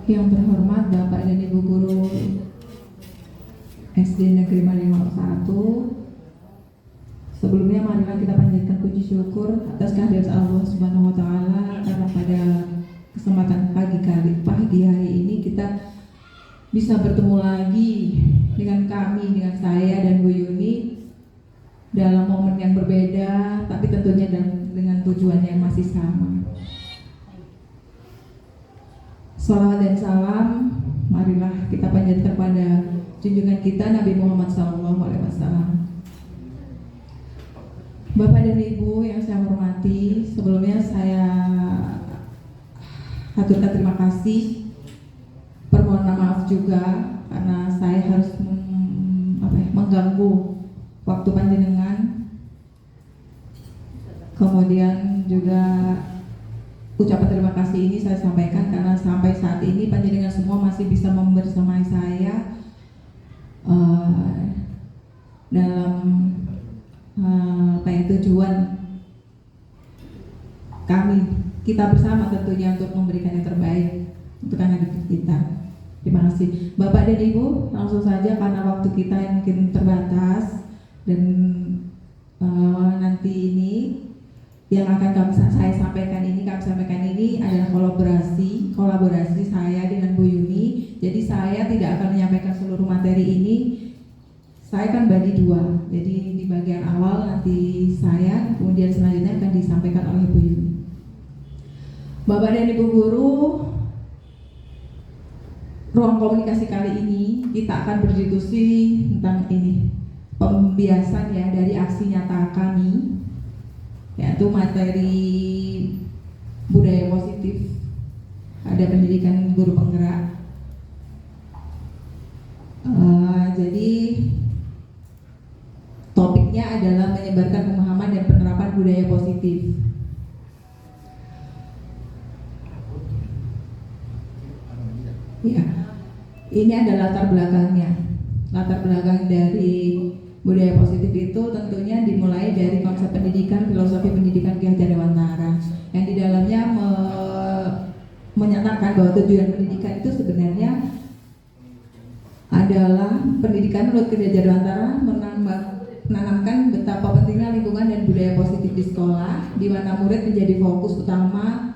Yang terhormat Bapak dan Ibu Guru SD Negeri Malimau 1, sebelumnya marilah kita panjatkan puji syukur atas kehadirat Allah Subhanahu wa taala karena pada kesempatan pagi hari ini kita bisa bertemu lagi dengan dengan saya dan Bu Yuni dalam momen yang berbeda, tapi tentunya dengan tujuan yang masih sama. Salawat dan salam marilah kita panjatkan kepada junjungan kita Nabi Muhammad SAW. Bapak dan Ibu yang saya hormati, sebelumnya saya haturkan terima kasih, permohonan maaf juga karena saya harus mengganggu waktu panjenengan. Kemudian juga ucapan terima kasih ini saya sampaikan karena sampai saat ini panjenengan semua masih bisa membersamai saya dalam tujuan kita bersama tentunya untuk memberikan yang terbaik untuk anak-anak kita. Terima kasih Bapak dan Ibu. Langsung saja karena waktu kita yang mungkin terbatas dan nanti ini yang akan saya sampaikan ini adalah kolaborasi saya dengan Bu Yuni. Jadi saya tidak akan menyampaikan seluruh materi ini. Saya akan bagi dua. Jadi di bagian awal nanti saya, kemudian selanjutnya akan disampaikan oleh Bu Yuni. Bapak dan Ibu Guru, ruang komunikasi kali ini kita akan berdiskusi tentang ini, pembiasan ya dari aksi nyata kami, yaitu materi budaya positif, ada pendidikan guru penggerak. Jadi topiknya adalah menyebarkan pemahaman dan penerapan budaya positif. Ya, ini adalah latar belakangnya. Latar belakang dari budaya positif itu tentunya dimulai dari konsep pendidikan, filosofi pendidikan Ki Hajar Dewantara, yang di dalamnya menyatakan bahwa tujuan pendidikan itu sebenarnya adalah pendidikan menurut Ki Hajar Dewantara menanamkan betapa pentingnya lingkungan dan budaya positif di sekolah, di mana murid menjadi fokus utama.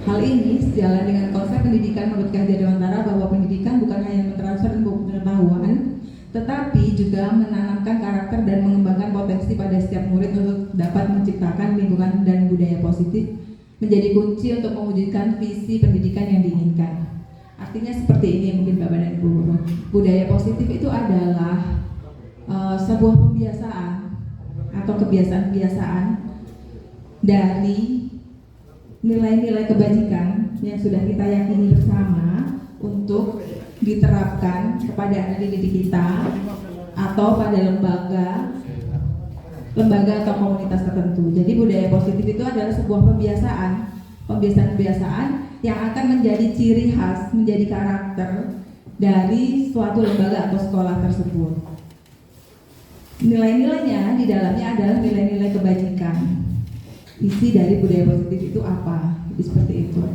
Hal ini sejalan dengan konsep pendidikan menurut Ki Hajar Dewantara bahwa pendidikan bukan hanya mentransfer ilmu pengetahuan, tetapi juga menanamkan karakter dan mengembangkan potensi pada setiap murid untuk dapat menciptakan lingkungan dan budaya positif menjadi kunci untuk mewujudkan visi pendidikan yang diinginkan. Artinya seperti ini mungkin Bapak dan Ibu Guru. Budaya positif itu adalah sebuah pembiasaan atau kebiasaan-kebiasaan dari nilai-nilai kebajikan yang sudah kita yakini bersama untuk diterapkan kepada anak didik kita atau pada lembaga atau komunitas tertentu. Jadi budaya positif itu adalah sebuah pembiasaan yang akan menjadi ciri khas, menjadi karakter dari suatu lembaga atau sekolah tersebut. Nilai-nilainya di dalamnya adalah nilai-nilai kebajikan. Isi dari budaya positif itu apa? Jadi seperti itu.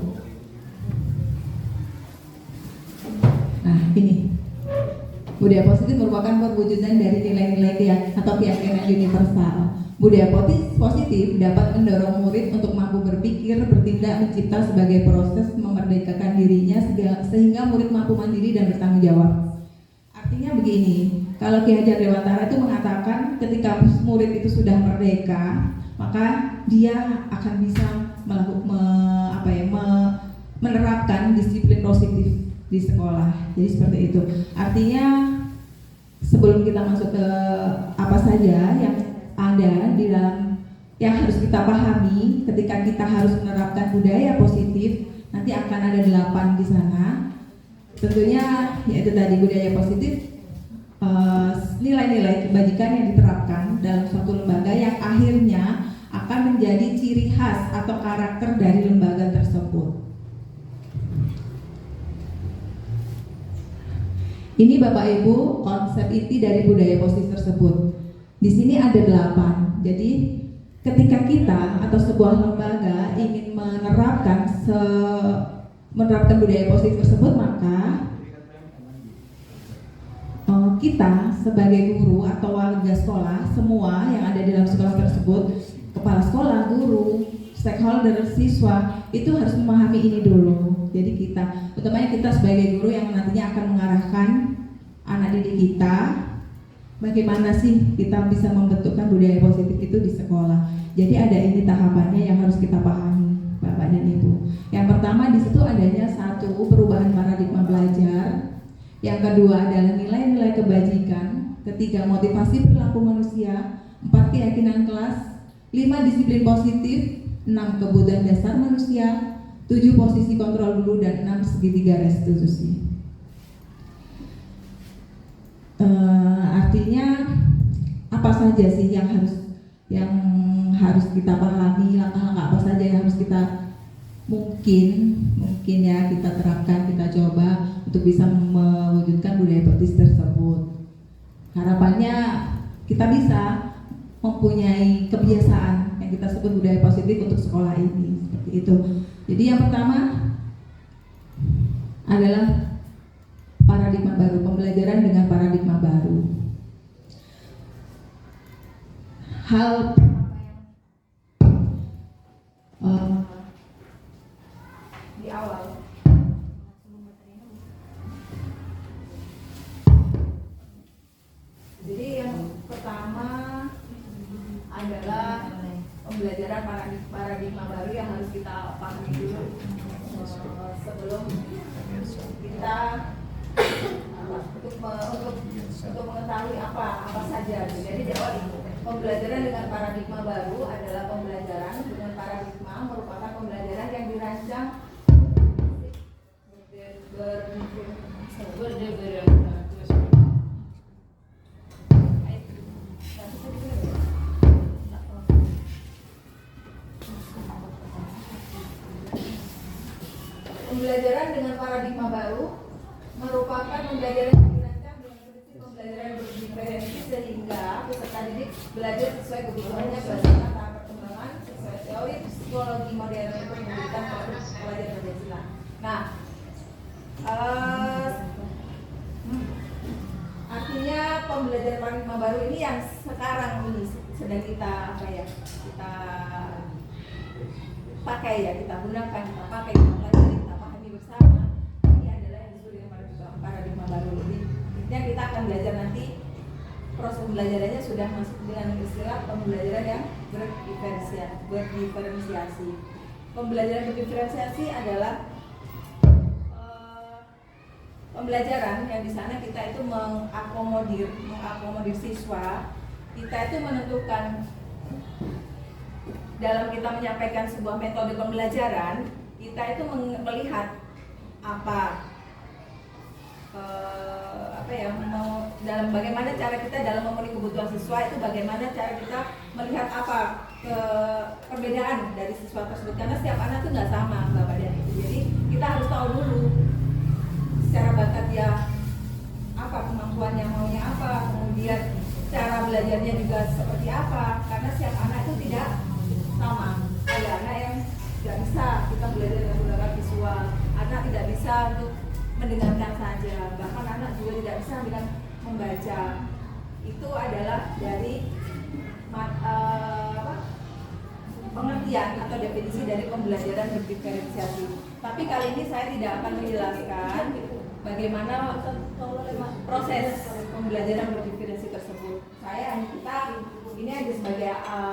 Nah, ini budaya positif merupakan perwujudan dari nilai-nilai atau keyakinan universal. Budaya positif dapat mendorong murid untuk mampu berpikir, bertindak, mencipta sebagai proses memerdekakan dirinya sehingga murid mampu mandiri dan bertanggung jawab. Artinya begini, kalau Ki Hajar Dewantara itu mengatakan ketika murid itu sudah merdeka, maka dia akan bisa menerapkan disiplin positif di sekolah. Jadi seperti itu. Artinya sebelum kita masuk ke apa saja yang ada di dalam yang harus kita pahami ketika kita harus menerapkan budaya positif, nanti akan ada 8 di sana. Tentunya yaitu tadi budaya positif, nilai-nilai kebajikan yang diterapkan dalam suatu lembaga yang akhirnya akan menjadi ciri khas atau karakter dari lembaga tersebut. Ini Bapak Ibu konsep inti dari budaya positif tersebut. Di sini ada 8. Jadi ketika kita atau sebuah lembaga ingin menerapkan budaya positif tersebut, maka kita sebagai guru atau warga sekolah, semua yang ada di dalam sekolah tersebut, kepala sekolah, guru, stakeholder, siswa, itu harus memahami ini dulu. Jadi kita, utamanya kita sebagai guru yang nantinya akan mengarahkan anak didik kita, bagaimana sih kita bisa membentukkan budaya positif itu di sekolah. Jadi ada ini tahapannya yang harus kita pahami, Bapak dan Ibu. Yang pertama di situ adanya satu, perubahan paradigma belajar. Yang kedua adalah nilai-nilai kebajikan. Ketiga, motivasi perilaku manusia. 4, keyakinan kelas. 5, disiplin positif. 6, kebutuhan dasar manusia. 7, posisi kontrol dulu. Dan 6, segitiga restitusi. Artinya apa saja sih yang harus kita pahami, langkah-langkah apa saja yang harus kita mungkin ya kita terapkan, kita coba untuk bisa mewujudkan budaya positif tersebut. Harapannya kita bisa mempunyai kebiasaan yang kita sebut budaya positif untuk sekolah ini, seperti itu. Jadi yang pertama adalah paradigma baru, pembelajaran dengan paradigma baru. Hal di awal jadi yang pertama adalah pembelajaran paradigma baru yang harus kita pahami dulu sebelum kita untuk mengetahui apa saja. Jadi di awal ini pembelajaran dengan paradigma baru adalah pembelajaran dengan paradigma merupakan pembelajaran yang dirancang pembelajaran dengan paradigma baru merupakan pembelajaran yang dirancang dengan prinsip pembelajaran berdiferensi sehingga peserta didik belajar sesuai kebutuhannya berdasarkan tahap perkembangan sesuai teori psikologi modern yang memberikan proses pelajaran Pancasila. Nah, artinya pembelajaran paradigma baru ini yang sekarang ini sedang kita pakai ya, kita gunakan, kita pakai, kita pelajari, kita pahami bersama. Ini adalah yang disebut dengan paradigma baru. Intinya kita akan belajar nanti, proses pembelajarannya sudah masuk dengan istilah pembelajaran yang berdiferensiasi. Pembelajaran berdiferensiasi adalah pembelajaran yang di sana kita itu mengakomodir siswa. Kita itu menentukan dalam kita menyampaikan sebuah metode pembelajaran, kita itu melihat dalam bagaimana cara kita dalam memenuhi kebutuhan siswa itu, bagaimana cara kita melihat perbedaan dari siswa tersebut, karena setiap anak itu nggak sama, Bapak dan Ibu. Jadi kita harus tahu dulu secara bakat dia apa, kemampuannya maunya apa, kemudian cara belajarnya juga seperti apa, karena setiap anak itu tidak sama. Ada anak yang tidak bisa kita belajar dengan menggunakan visual, anak tidak bisa untuk mendengarkan saja, bahkan anak juga tidak bisa dengan membaca. Itu adalah dari pengertian atau definisi dari pembelajaran berdiferensiasi. Tapi kali ini saya tidak akan menjelaskan bagaimana proses pembelajaran berdiferensiasi tersebut. Ini hanya sebagai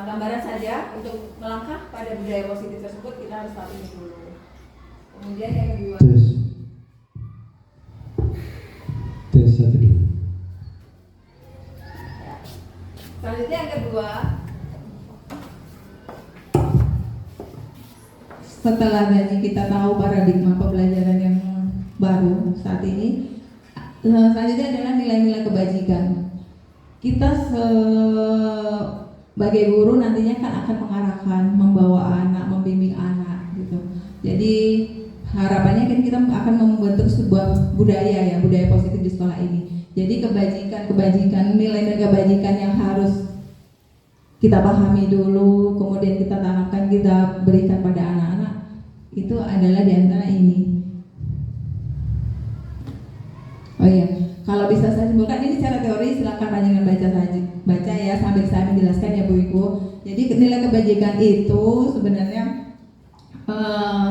gambaran saja untuk melangkah pada budaya positif tersebut. Kita harus tahu ini dulu. Kemudian yang kedua, selanjutnya yang kedua, setelah tadi kita tahu paradigma pembelajaran yang baru saat ini, selanjutnya adalah nilai-nilai kebajikan. Kita sebagai guru nantinya kan akan mengarahkan, membawa anak, membimbing anak gitu. Jadi harapannya kan kita akan membentuk sebuah budaya ya, budaya positif di sekolah ini. Jadi kebajikan, nilai dan kebajikan yang harus kita pahami dulu, kemudian kita tanamkan, kita berikan pada anak-anak, itu adalah di antara ini. Oh iya, kalau bisa saya simpulkan ini secara teori, silakan panjenengan baca ya sambil saya menjelaskan ya Bu Ibu. Jadi nilai kebajikan itu sebenarnya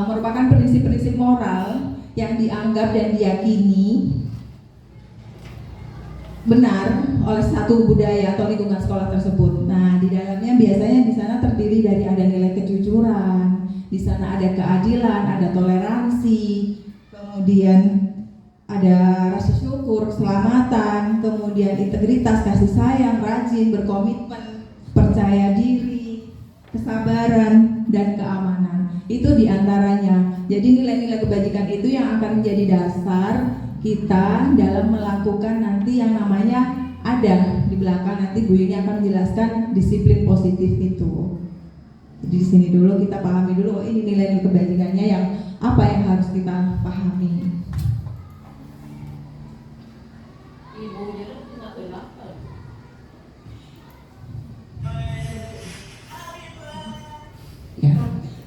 merupakan prinsip-prinsip moral yang dianggap dan diyakini benar oleh satu budaya atau lingkungan sekolah tersebut. Nah, di dalamnya biasanya di sana terdiri dari ada nilai kejujuran, di sana ada keadilan, ada toleransi, kemudian ada rasa syukur, keselamatan, kemudian integritas, kasih sayang, rajin, berkomitmen, percaya diri, kesabaran, dan keamanan. Itu diantaranya. Jadi nilai-nilai kebajikan itu yang akan menjadi dasar kita dalam melakukan nanti yang namanya ada di belakang, nanti Bu Yuni akan menjelaskan disiplin positif itu. Jadi di sini dulu kita pahami dulu, oh ini nilai-nilai kebajikannya yang apa yang harus kita pahami. Ya.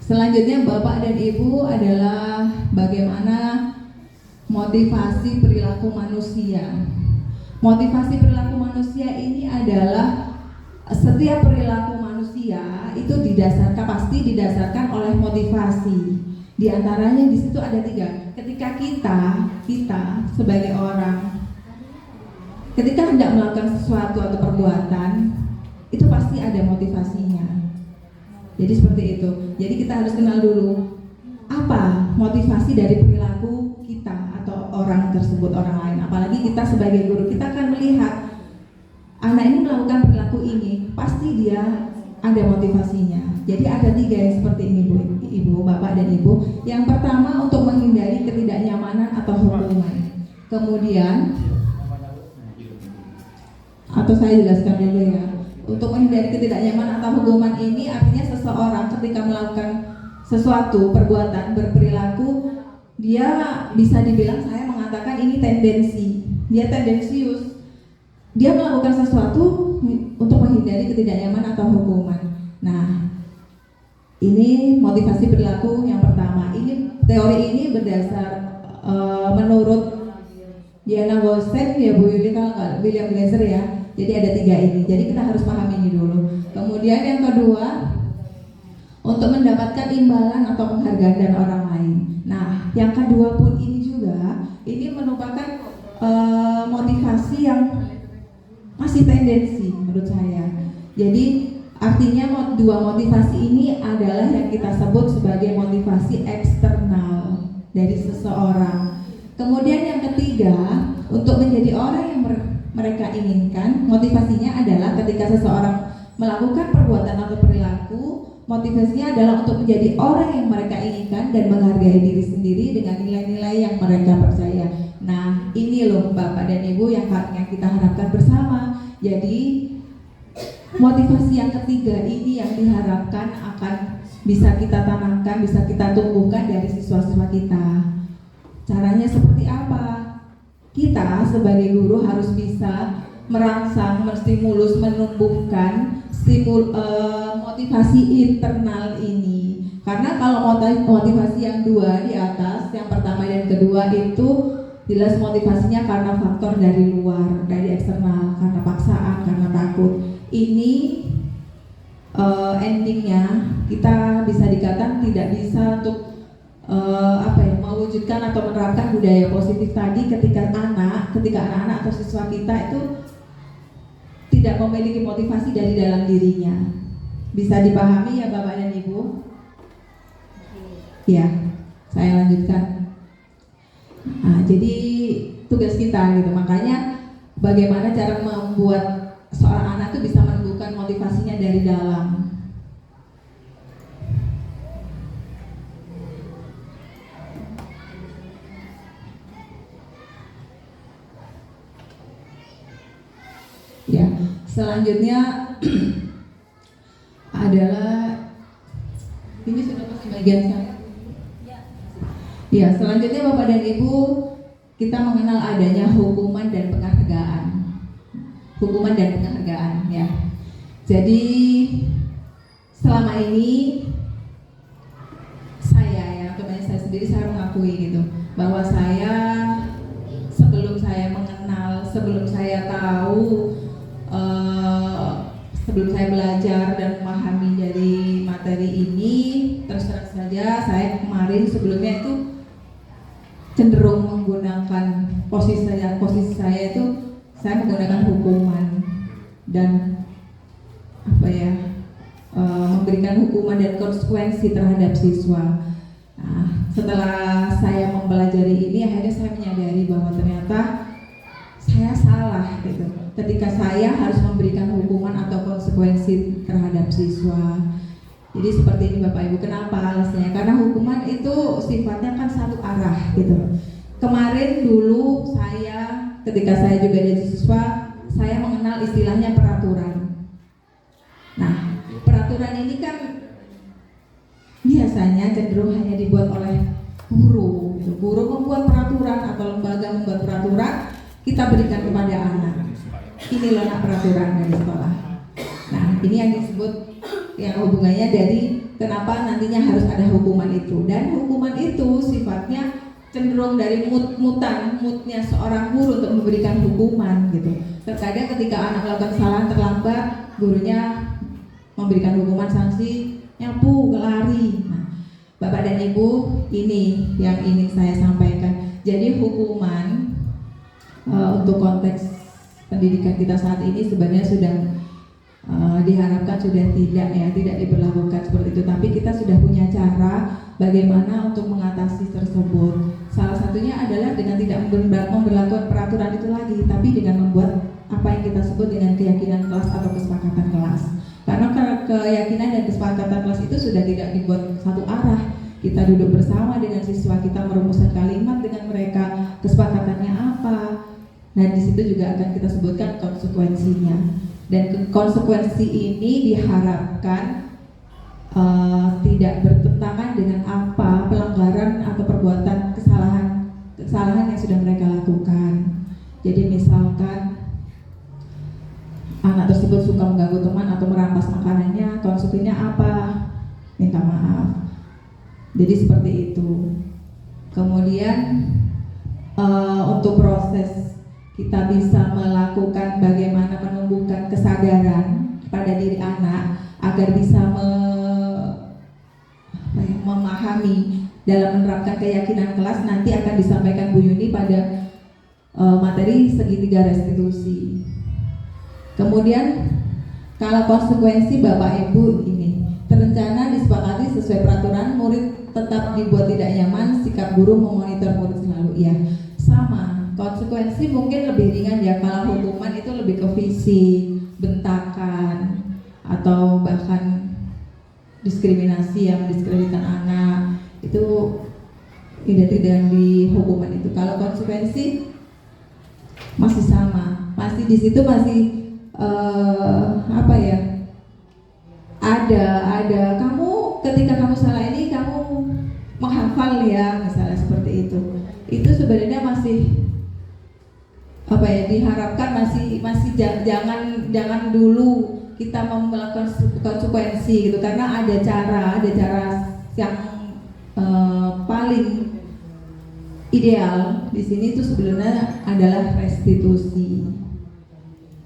Selanjutnya Bapak dan Ibu adalah bagaimana motivasi perilaku manusia. Motivasi perilaku manusia ini adalah setiap perilaku manusia itu pasti didasarkan oleh motivasi. Di antaranya di situ ada 3. Ketika kita sebagai orang ketika hendak melakukan sesuatu atau perbuatan, itu pasti ada motivasinya. Jadi seperti itu. Jadi kita harus kenal dulu apa motivasi dari perilaku kita atau orang tersebut, orang lain. Apalagi kita sebagai guru, kita akan melihat anak ini melakukan perilaku ini, pasti dia ada motivasinya. Jadi ada 3 yang seperti ini Bu, Ibu, Bapak dan Ibu. Yang pertama untuk menghindari ketidaknyamanan atau hukuman. Kemudian atau saya jelaskan dulu ya. Untuk menghindari ketidaknyamanan atau hukuman ini artinya seseorang ketika melakukan sesuatu perbuatan berperilaku, dia bisa dibilang, saya mengatakan ini tendensi, dia tendensius, dia melakukan sesuatu untuk menghindari ketidaknyamanan atau hukuman. Nah, ini motivasi perilaku yang pertama. Ini teori ini berdasar menurut Diana Gosen ya Bu Yuli, kalau nggak William Glasser ya. Jadi ada 3 ini. Jadi kita harus pahami ini dulu. Kemudian yang kedua, untuk mendapatkan imbalan atau penghargaan dari orang lain. Nah, yang kedua pun ini juga, ini merupakan motivasi yang masih tendensi menurut saya. Jadi artinya 2 motivasi ini adalah yang kita sebut sebagai motivasi eksternal dari seseorang. Kemudian yang ketiga, untuk menjadi orang yang mereka inginkan, motivasinya adalah ketika seseorang melakukan perbuatan atau perilaku, motivasinya adalah untuk menjadi orang yang mereka inginkan dan menghargai diri sendiri dengan nilai-nilai yang mereka percaya. Nah, ini loh Bapak dan Ibu yang kita harapkan bersama. Jadi motivasi yang ketiga ini yang diharapkan akan bisa kita tanamkan, bisa kita tumbuhkan dari siswa-siswa kita. Caranya seperti apa? Kita sebagai guru harus bisa merangsang, menstimulus, menumbuhkan motivasi internal ini. Karena kalau motivasi yang 2 di atas, yang pertama dan kedua itu jelas motivasinya karena faktor dari luar, dari eksternal, karena paksaan, karena takut. Ini endingnya kita bisa dikatakan tidak bisa untuk mewujudkan atau menerapkan budaya positif tadi ketika anak-anak atau siswa kita itu tidak memiliki motivasi dari dalam dirinya. Bisa dipahami ya Bapak dan Ibu? Ya, saya lanjutkan. Nah, jadi tugas kita gitu. Makanya bagaimana cara membuat seorang anak itu bisa menumbuhkan motivasinya dari dalam. Ya, selanjutnya adalah ini sudah masuk bagian saya. Ya, selanjutnya Bapak dan Ibu, kita mengenal adanya hukuman dan penghargaan. Hukuman dan penghargaan ya. Jadi selama ini saya sendiri saya mengakui gitu bahwa saya sebelum saya mengenal, sebelum saya tahu, sebelum saya belajar dan memahami dari materi ini, terus terang saja saya kemarin sebelumnya itu cenderung menggunakan posisi saya itu saya menggunakan hukuman dan memberikan hukuman dan konsekuensi terhadap siswa. Nah, setelah saya mempelajari ini, akhirnya saya menyadari bahwa ternyata saya salah gitu. Ketika saya harus memberikan hukuman atau konsekuensi terhadap siswa. Jadi seperti ini Bapak Ibu, kenapa alasannya? Karena hukuman itu sifatnya kan satu arah gitu. Kemarin dulu ketika saya juga jadi siswa, saya mengenal istilahnya peraturan. Nah, peraturan ini kan biasanya cenderung hanya dibuat oleh guru gitu. Guru membuat peraturan atau lembaga membuat peraturan, kita berikan kepada anak. Ini loh peraturan dari sekolah. Nah, ini yang disebut yang hubungannya dari kenapa nantinya harus ada hukuman itu. Dan hukuman itu sifatnya cenderung dari moodnya seorang guru untuk memberikan hukuman gitu. Terkadang ketika anak melakukan kesalahan terlambat, gurunya memberikan hukuman sanksi nyapu, lari. Nah, Bapak dan Ibu, ini yang ingin saya sampaikan. Jadi hukuman untuk konteks pendidikan kita saat ini sebenarnya sudah diharapkan sudah tidak diberlakukan seperti itu. Tapi kita sudah punya cara bagaimana untuk mengatasi tersebut. Salah satunya adalah dengan tidak memberlakukan peraturan itu lagi, tapi dengan membuat apa yang kita sebut dengan keyakinan kelas atau kesepakatan kelas. Karena keyakinan dan kesepakatan kelas itu sudah tidak dibuat satu arah. Kita duduk bersama dengan siswa, kita merumuskan kalimat dengan mereka, kesepakatannya apa. Nah, di situ juga akan kita sebutkan konsekuensinya. Dan konsekuensi ini diharapkan tidak bertentangan dengan apa pelanggaran atau perbuatan kesalahan yang sudah mereka lakukan. Jadi misalkan anak tersebut suka mengganggu teman atau merampas makanannya, konsekuensinya apa? Minta maaf. Jadi seperti itu. Kemudian untuk proses kita bisa melakukan bagaimana menumbuhkan kesadaran pada diri anak agar bisa memahami dalam menerapkan keyakinan kelas. Nanti akan disampaikan Bu Yuni pada materi segitiga restitusi. Kemudian kalau konsekuensi Bapak Ibu ini terencana disepakati sesuai peraturan, murid tetap dibuat tidak nyaman, sikap guru memonitor murid selalu iya. Sama, konsekuensi mungkin lebih ringan ya, kalau hukuman itu lebih ke fisik, bentakan, atau bahkan diskriminasi yang mendiskreditkan anak, itu tidak di hukuman itu. Kalau konsekuensi masih sama, masih di situ masih ada kamu ketika kamu salah ini kamu menghafal ya, misalnya seperti itu. Itu sebenarnya masih diharapkan masih jangan dulu kita melakukan konsekuensi gitu, karena ada cara yang paling ideal di sini itu sebenarnya adalah restitusi.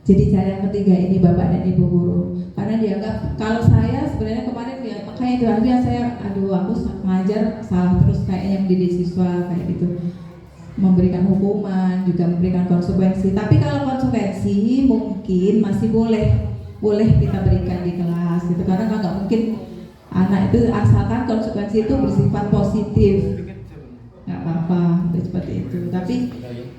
Jadi cara yang ketiga ini Bapak dan Ibu guru, karena dianggap kalau saya sebenarnya kemarin ya, makanya itu akhirnya saya aku ngajar salah terus kayaknya mendidik siswa kayak gitu, memberikan hukuman juga memberikan konsekuensi. Tapi kalau konsekuensi mungkin masih boleh kita berikan di kelas gitu, karena nggak mungkin anak itu asalkan konsekuensi itu bersifat positif, nggak apa-apa seperti itu. Tapi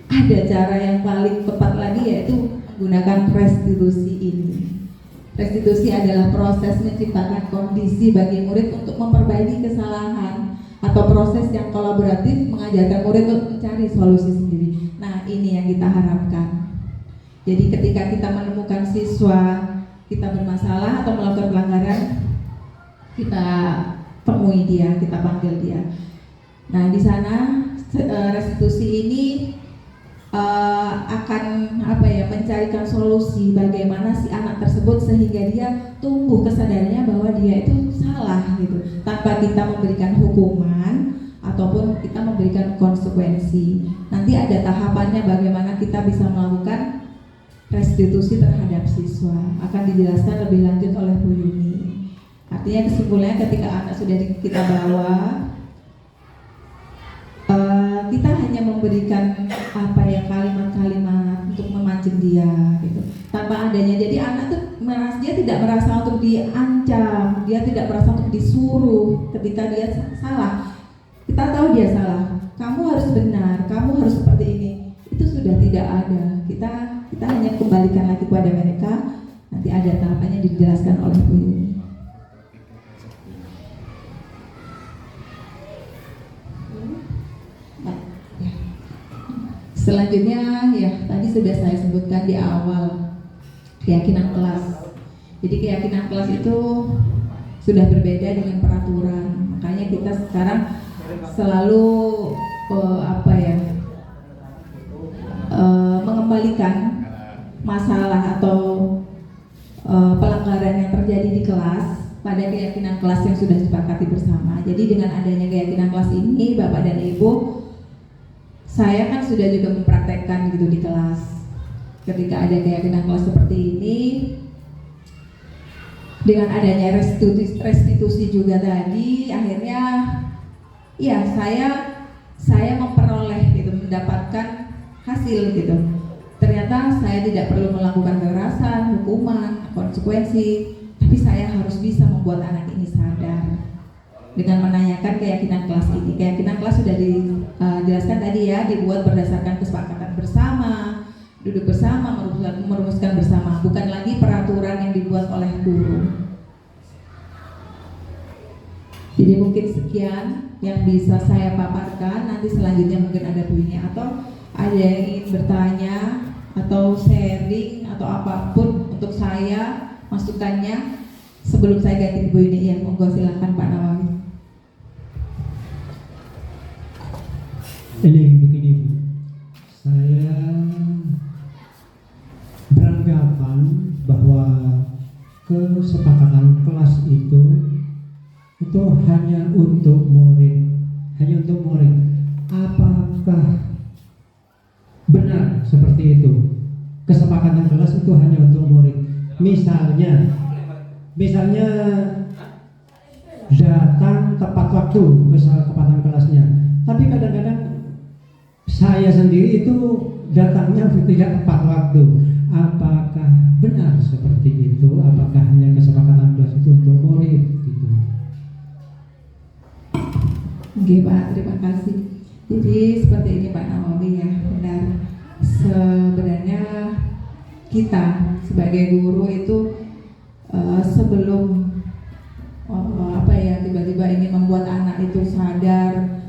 ada cara yang paling tepat lagi, yaitu menggunakan restitusi ini. Restitusi adalah proses menciptakan kondisi bagi murid untuk memperbaiki kesalahan atau proses yang kolaboratif mengajarkan murid untuk mencari solusi sendiri. Nah, ini yang kita harapkan. Jadi ketika kita menemukan siswa kita bermasalah atau melakukan pelanggaran, kita temui dia, kita panggil dia. Nah, di sana restitusi ini akan mencarikan solusi bagaimana si anak tersebut sehingga dia tumbuh kesadarannya bahwa dia itu salah gitu, tanpa kita memberikan hukuman ataupun kita memberikan konsekuensi. Nanti ada tahapannya bagaimana kita bisa melakukan restitusi terhadap siswa, akan dijelaskan lebih lanjut oleh Bu Yuni. Artinya kesimpulannya ketika anak sudah kita bawa, kita hanya memberikan apa ya, kalimat-kalimat untuk memancing dia gitu, tanpa adanya. Jadi anak tuh dia tidak merasa untuk diancam, dia tidak merasa untuk disuruh ketika dia salah. Kita tahu dia salah, kamu harus benar, kamu harus seperti ini. Itu sudah tidak ada. Kita hanya kembalikan lagi kepada mereka. Nanti ada tahapannya dijelaskan oleh Bu Yuni. Selanjutnya ya tadi sudah saya sebutkan di awal, keyakinan kelas. Jadi keyakinan kelas itu sudah berbeda dengan peraturan. Makanya kita sekarang selalu mengembalikan masalah atau pelanggaran yang terjadi di kelas pada keyakinan kelas yang sudah disepakati bersama. Jadi dengan adanya keyakinan kelas ini, Bapak dan Ibu, saya kan sudah juga mempraktekkan gitu di kelas. Ketika ada keyakinan kelas seperti ini, dengan adanya restitusi juga tadi, akhirnya ya saya memperoleh gitu, mendapatkan hasil gitu. Ternyata saya tidak perlu melakukan kekerasan, hukuman, konsekuensi, tapi saya harus bisa membuat anak ini sadar dengan menanyakan keyakinan kelas ini. Keyakinan kelas sudah dijelaskan tadi ya, dibuat berdasarkan kesepakatan bersama, duduk bersama, merumuskan bersama, bukan lagi peraturan yang dibuat oleh guru. Jadi mungkin sekian yang bisa saya paparkan. Nanti selanjutnya mungkin ada bunyinya atau ada yang ingin bertanya atau sharing atau apapun untuk saya, masukannya sebelum saya ganti Bu ini. Ya, monggo silakan Pak Nawawi. Ini begini Bu, saya beranggapan bahwa kesepakatan kelas itu hanya untuk murid, Apakah benar seperti itu? Kesepakatan kelas itu hanya untuk murid. Misalnya datang tepat waktu kesepakatan kelasnya, tapi kadang-kadang saya sendiri itu datangnya tidak tepat waktu. Apakah benar seperti itu? Apakah hanya kesepakatan kelas itu untuk murid gitu? Oke Pak, terima kasih. Jadi seperti ini Pak Nawawi ya, benar. Sebenarnya kita sebagai guru itu sebelum tiba-tiba ingin membuat anak itu sadar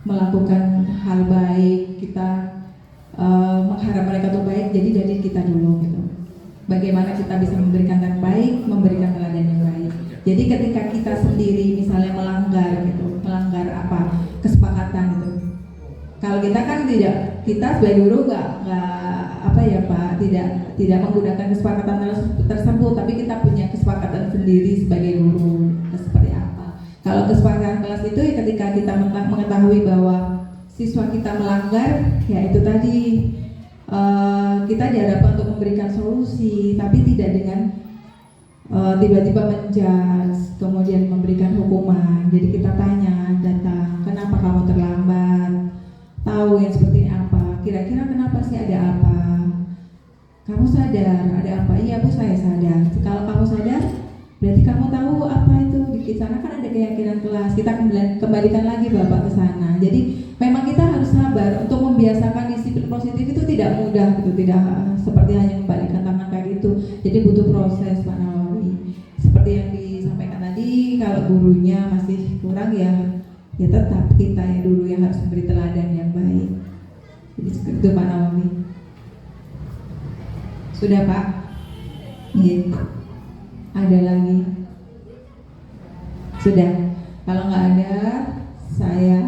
melakukan hal baik, kita mengharap mereka tuh baik, jadi dari kita dulu gitu. Bagaimana kita bisa memberikan yang baik, memberikan teladan yang baik. Jadi ketika kita sendiri misalnya melanggar kesepakatan itu, kalau kita kan kita sebagai guru tidak menggunakan kesepakatan tersebut, tapi kita punya kesepakatan sendiri sebagai guru seperti apa. Kalau kesepakatan kelas itu ya ketika kita mengetahui bahwa siswa kita melanggar, ya itu tadi kita diharapkan untuk memberikan solusi, tapi tidak dengan tiba-tiba menjudge, kemudian memberikan hukuman. Jadi kita datang, kenapa kamu terlambat? Tahu yang seperti ini apa? Kira-kira kenapa sih, ada apa? Kamu sadar ada apa? Iya Bu, saya sadar. Kalau kamu sadar, berarti kamu tahu apa itu. Di sana kan ada keyakinan kelas. Kita kembalikan lagi Bapak ke sana. Jadi memang kita harus sabar untuk membiasakan disiplin positif itu tidak mudah gitu, tidak seperti hanya membalikan tangan kayak gitu. Jadi butuh proses Pak Nawawi. Seperti yang disampaikan tadi, kalau gurunya masih kurang ya tetap kita yang dulu yang harus memberi teladan yang baik. Jadi seperti itu Pak Nawawi. Sudah Pak? Iya. Ada lagi? Sudah. Kalau nggak ada, saya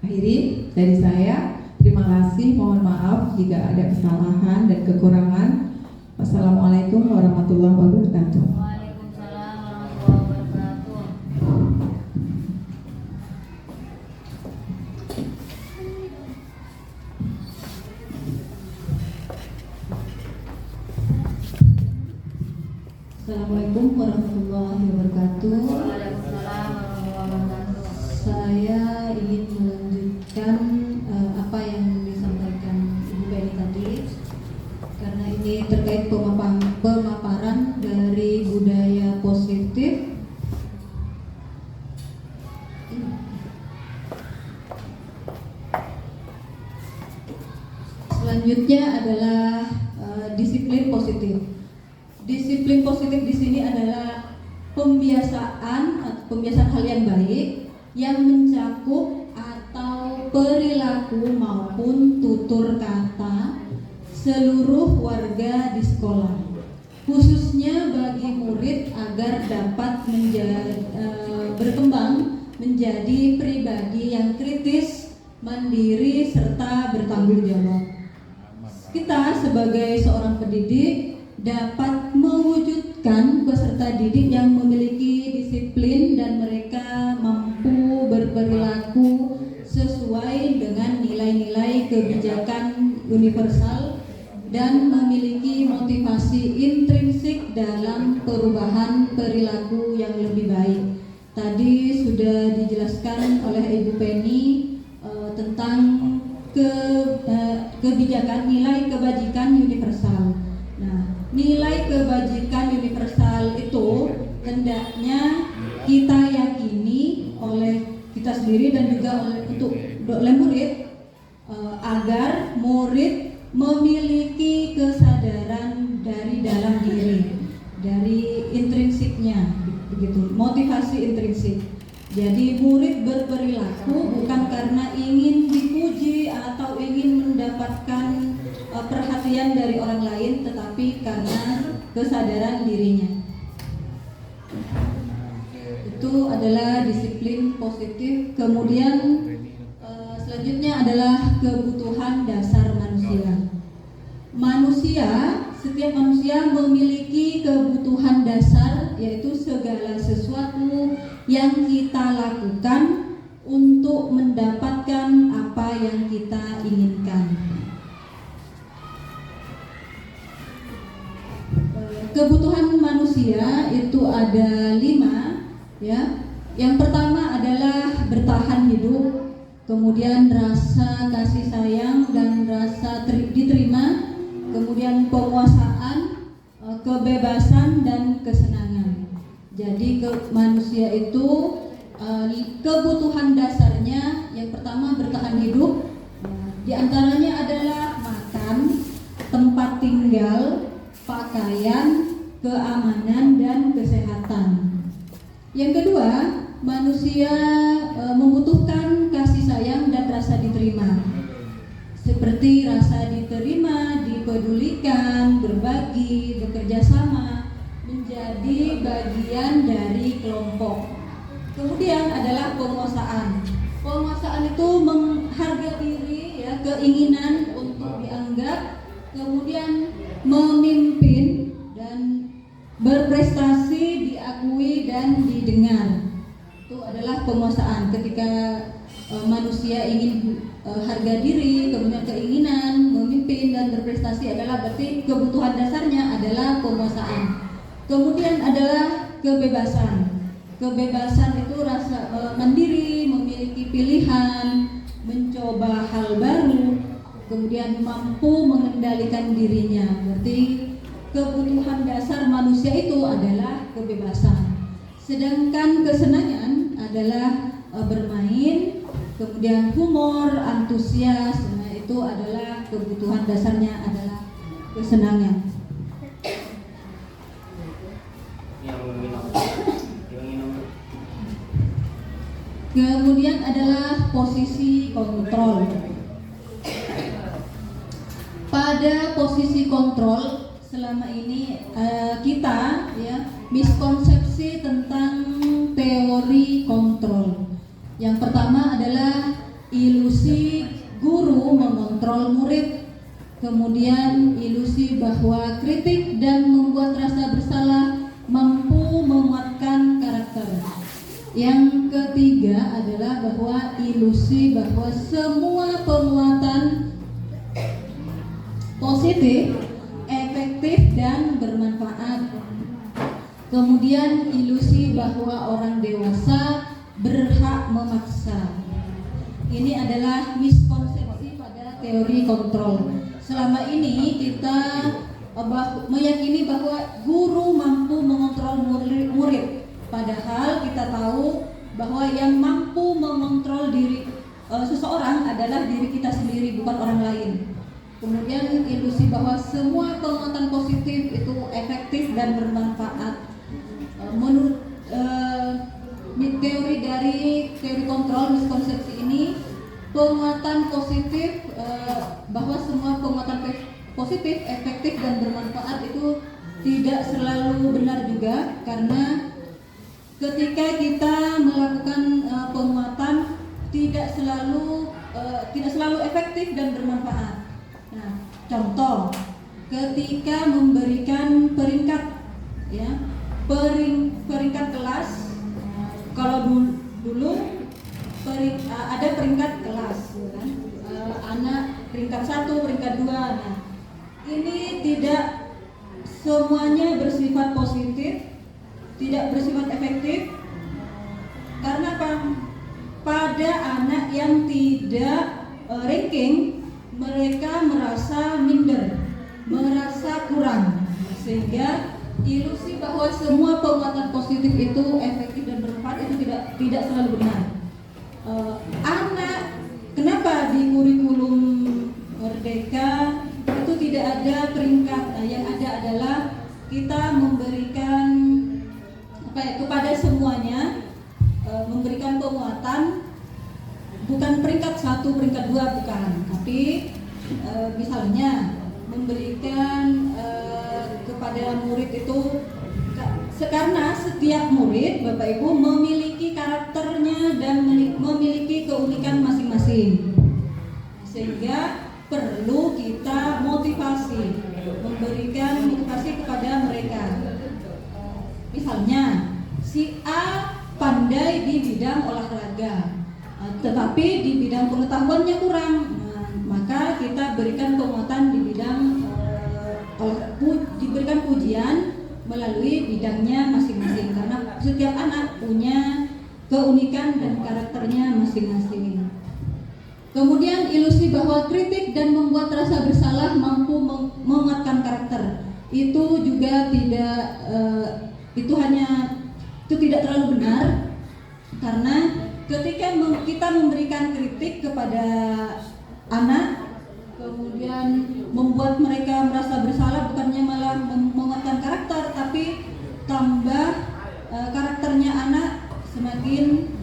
akhiri dari saya. Terima kasih. Mohon maaf jika ada kesalahan dan kekurangan. Wassalamualaikum warahmatullahi wabarakatuh. Assalamualaikum warahmatullahi wabarakatuh. Waalaikumsalam warahmatullahi wabarakatuh. Saya ingin melanjutkan apa yang disampaikan Ibu Penny tadi, karena ini terkait pemaparan dari budaya positif. Selanjutnya adalah disiplin positif. Disiplin positif di sini adalah pembiasaan hal yang baik yang mencakup atau perilaku maupun tutur kata seluruh warga di sekolah, khususnya bagi murid agar dapat berkembang menjadi pribadi yang kritis, mandiri, serta bertanggung jawab. Kita sebagai seorang pendidik dapat mewujudkan peserta didik yang memiliki disiplin dan mereka mampu berperilaku sesuai dengan nilai-nilai kebijakan universal dan memiliki motivasi intrinsik dalam perubahan perilaku yang lebih baik. Tadi sudah dijelaskan oleh Ibu Penny tentang kebijakan nilai kebajikan universal. Nah, nilai kebajikan universal itu hendaknya kita yakini oleh kita sendiri dan juga oleh murid agar murid memiliki kesadaran dari dalam diri, dari intrinsiknya, begitu, motivasi intrinsik. Jadi murid berperilaku bukan karena ingin dipuji atau ingin mendapatkan perhatian dari orang lain, tetapi karena kesadaran dirinya. Itu adalah disiplin positif. Kemudian selanjutnya adalah kebutuhan dasar manusia. Setiap manusia memiliki kebutuhan dasar, yaitu segala sesuatu yang kita lakukan untuk mendapatkan apa yang kita inginkan. Kebutuhan manusia itu ada 5, ya. Yang pertama adalah bertahan hidup, kemudian rasa kasih sayang dan rasa diterima, kemudian penguasaan, kebebasan dan kesenangan. Jadi manusia itu kebutuhan dasarnya yang pertama bertahan hidup. Di antaranya adalah makan, tempat tinggal, pakaian, keamanan dan kesehatan. Yang kedua, manusia membutuhkan kasih sayang dan rasa diterima, seperti rasa diterima, dipedulikan, berbagi, bekerja sama, menjadi bagian dari kelompok. Kemudian adalah penguasaan. Penguasaan itu menghargai diri, ya, keinginan untuk dianggap, kemudian memimpin dan berprestasi, diakui dan didengar. Itu adalah penguasaan. Ketika manusia ingin harga diri, kemudian keinginan memimpin dan berprestasi adalah berarti kebutuhan dasarnya adalah penguasaan. Kemudian adalah kebebasan. Kebebasan itu rasa mandiri, memiliki pilihan, mencoba hal baru, kemudian mampu mengendalikan dirinya. Berarti kebutuhan dasar manusia itu adalah kebebasan. Sedangkan kesenangan adalah bermain, kemudian humor, antusias, nah itu adalah kebutuhan dasarnya adalah kesenangan. Kemudian adalah posisi kontrol. Pada posisi kontrol selama ini kita, ya, miskonsepsi tentang teori kontrol. Yang pertama adalah ilusi guru mengontrol murid, kemudian ilusi bahwa kritik dan membuat rasa bersalah mampu menguatkan karakter. Yang ketiga adalah bahwa ilusi bahwa semua penguatan positif, efektif dan bermanfaat. Kemudian ilusi bahwa orang dewasa berhak memaksa. Ini adalah miskonsepsi pada teori kontrol. Selama ini kita meyakini bahwa guru mampu mengontrol murid, padahal kita tahu bahwa yang mampu mengontrol diri seseorang adalah diri kita sendiri, bukan orang lain. Kemudian ilusi bahwa semua penguatan positif itu efektif dan bermanfaat. Menurut teori dari teori kontrol miskonsepsi ini, penguatan positif bahwa semua penguatan positif efektif dan bermanfaat itu tidak selalu benar juga, karena ketika kita melakukan penguatan tidak selalu efektif dan bermanfaat. Nah, contoh ketika memberikan peringkat, ya, peringkat kelas, kalau dulu ada peringkat kelas, ya kan? Anak peringkat 1, peringkat 2. Nah, ini tidak semuanya bersifat positif, tidak bersifat efektif. Karena apa? Pada anak yang tidak ranking, mereka merasa minder, merasa kurang, sehingga ilusi bahwa semua penguatan positif itu efektif dan bermanfaat itu tidak selalu benar. Anak, kenapa di kurikulum Merdeka itu tidak ada peringkat? Yang ada adalah kita memberikan kepada semuanya, memberikan penguatan, bukan peringkat 1, peringkat 2, bukan, tapi misalnya memberikan kepada murid itu, karena setiap murid, Bapak Ibu, memiliki karakternya dan memiliki keunikan masing-masing, sehingga perlu kita memberikan motivasi kepada mereka. Misalnya, si A pandai di bidang olahraga, tetapi di bidang pengetahuannya kurang, maka kita berikan penguatan di bidang diberikan pujian melalui bidangnya masing-masing, karena setiap anak punya keunikan dan karakternya masing-masing. Kemudian ilusi bahwa kritik dan membuat rasa bersalah mampu menguatkan karakter, itu juga itu tidak terlalu benar, karena ketika kita memberikan kritik kepada anak, kemudian membuat mereka merasa bersalah, bukannya malah menguatkan karakter, tapi tambah karakternya anak semakin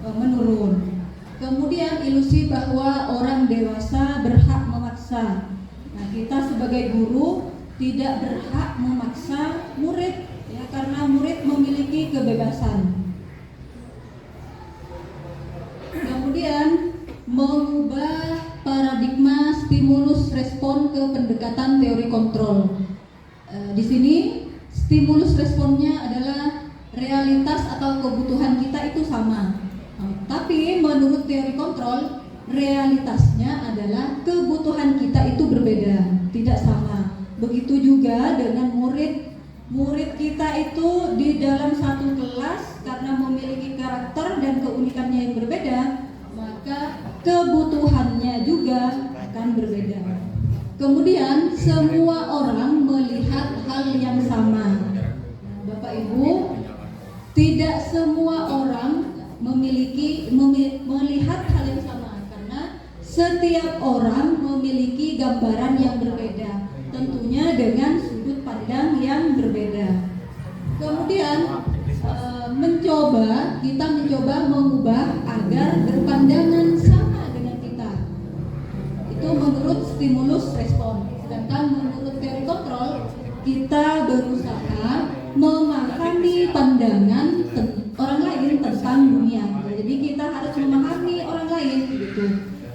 menurun. Kemudian ilusi bahwa orang dewasa berhak memaksa. Nah, kita sebagai guru tidak berhak memaksa murid, ya, karena murid memiliki kebebasan. Kemudian mengubah paradigma stimulus respon ke pendekatan teori kontrol. Di sini stimulus responnya adalah realitas atau kebutuhan kita itu sama. Tapi menurut teori kontrol, realitasnya adalah kebutuhan kita itu berbeda, tidak sama. Begitu juga dengan murid kita itu di dalam satu kelas, karena memiliki karakter dan keunikannya yang berbeda, maka kebutuhannya juga akan berbeda. Kemudian semua orang melihat hal yang sama. Bapak Ibu, tidak semua orang melihat hal yang sama, karena setiap orang memiliki gambaran yang berbeda, tentunya dengan sudut pandang yang berbeda. Kemudian kita mencoba mengubah agar berpandangan sama dengan kita. Itu menurut stimulus respon. Sedangkan menurut teori kontrol, kita berusaha memahami pandangan orang lain tentang dunia. Jadi kita harus memahami orang lain, gitu.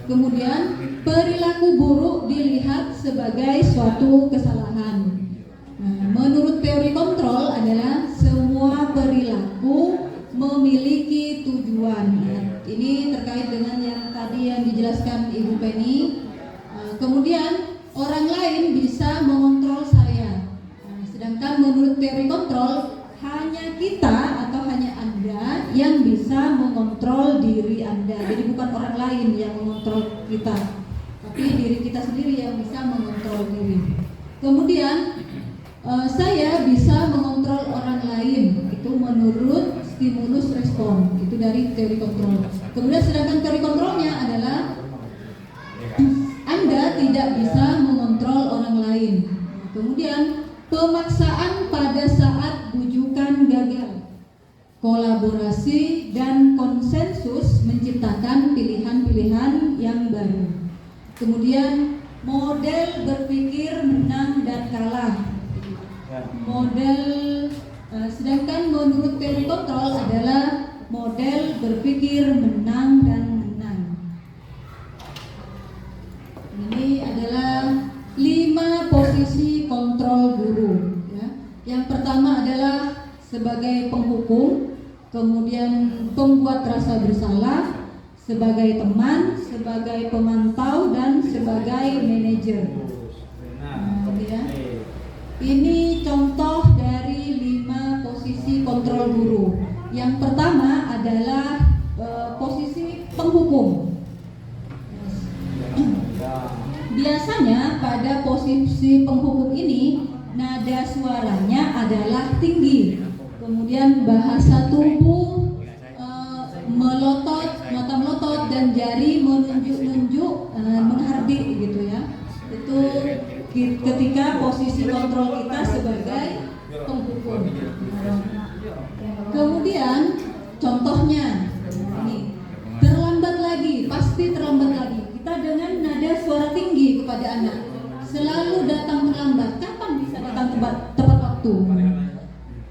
Kemudian perilaku buruk dilihat sebagai suatu kesalahan. Nah, menurut teori kontrol adalah semua perilaku memiliki tujuan. Nah, ini terkait dengan yang tadi yang dijelaskan Ibu Penny. Kemudian orang lain bisa mengontrol saya. Nah, sedangkan menurut teori kontrol, hanya kita atau hanya Anda yang bisa mengontrol diri Anda. Jadi bukan orang lain yang mengontrol kita, tapi diri kita sendiri yang bisa mengontrol diri. Kemudian saya bisa mengontrol orang lain, itu menurut stimulus respon, itu dari teori kontrol. Kemudian sedangkan teori kontrolnya adalah Anda tidak bisa mengontrol orang lain. Kemudian pemaksaan pada saat bujukan gagal, kolaborasi dan konsensus menciptakan pilihan-pilihan yang baru. Kemudian model berpikir menang dan kalah. Model sedangkan menurut teori kontrol adalah model berpikir menang dan menang. Ini adalah 5 posisi kontrol guru. Ya. Yang pertama adalah sebagai penghukum, kemudian pembuat rasa bersalah, sebagai teman, sebagai pemantau, dan sebagai manajer. Ya. Ini contoh dari 5 posisi kontrol guru. Yang pertama adalah posisi penghukum. Biasanya pada posisi penghukum ini nada suaranya adalah tinggi, kemudian bahasa tubuh melotot, mata melotot, dan jari menunjuk-nunjuk, menghardik gitu ya. Itu ketika posisi kontrol kita sebagai penghukum. Kemudian contohnya ini, terlambat lagi, pasti terlambat lagi. Kita dengan nada suara tinggi kepada anak, selalu datang terlambat. Kapan bisa datang tepat waktu?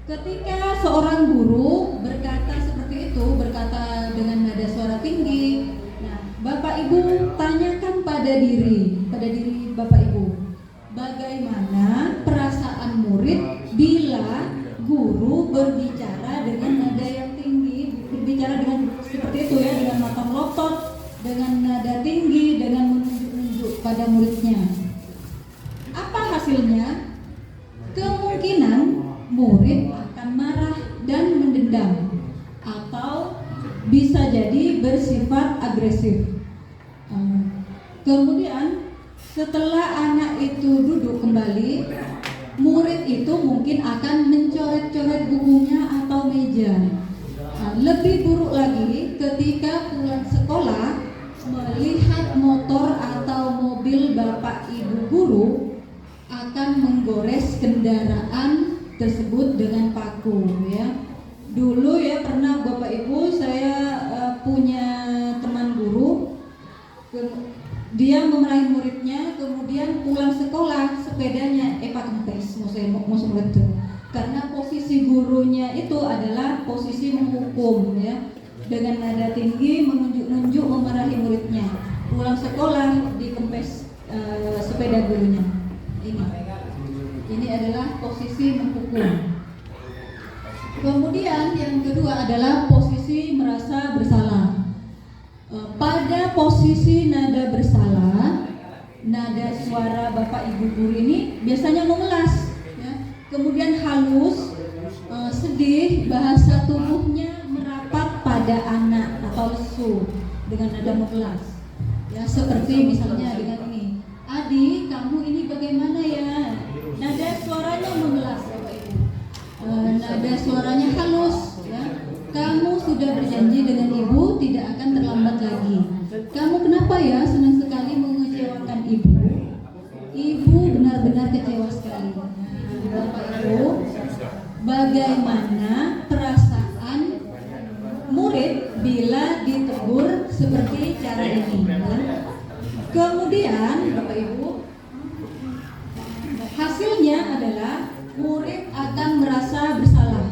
Ketika seorang guru berkata seperti itu, berkata dengan nada suara tinggi, nah, Bapak Ibu tanyakan pada diri Bapak Ibu, bagaimana perasaan murid bila guru berbicara dengan nada yang tinggi, berbicara dengan seperti itu ya, dengan mata melotot, dengan nada tinggi, dengan menunjuk-nunjuk pada muridnya. Apa hasilnya? Kemungkinan murid akan marah dan mendendam, atau bisa jadi bersifat agresif. Kemudian setelah anak itu duduk kembali, murid itu mungkin akan mencoret-coret bukunya atau meja. Lebih buruk lagi ketika pulang sekolah melihat motor atau mobil bapak ibu guru akan menggores kendaraan tersebut dengan paku ya. Dulu ya pernah Bapak Ibu, saya punya teman guru, dia memarahi muridnya, kemudian pulang sekolah sepedanya Pak kempes mau itu. Karena posisi gurunya itu adalah posisi menghukum ya, dengan nada tinggi menunjuk-nunjuk memarahi muridnya. Pulang sekolah dikempes sepeda gurunya. Ini adalah posisi menghukum. Kemudian yang kedua adalah posisi merasa bersalah. Pada posisi nada bersalah, nada suara Bapak Ibu guru ini biasanya memelas, ya. Kemudian halus, sedih, bahasa tubuhnya merapat pada anak atau lesu dengan nada memelas. Ya, seperti misalnya dengan ini, Adi, kamu ini bagaimana ya? Nada suaranya memelas, Bapak Ibu. Nada suaranya halus, ya. Kamu sudah berjanji dengan ibu tidak akan terlambat lagi. Kamu kenapa ya senang sekali mengecewakan ibu? Ibu benar-benar kecewa sekali. Bapak Ibu, bagaimana perasaan murid bila ditegur seperti cara ini? Kemudian Bapak Ibu, hasilnya adalah murid akan merasa bersalah.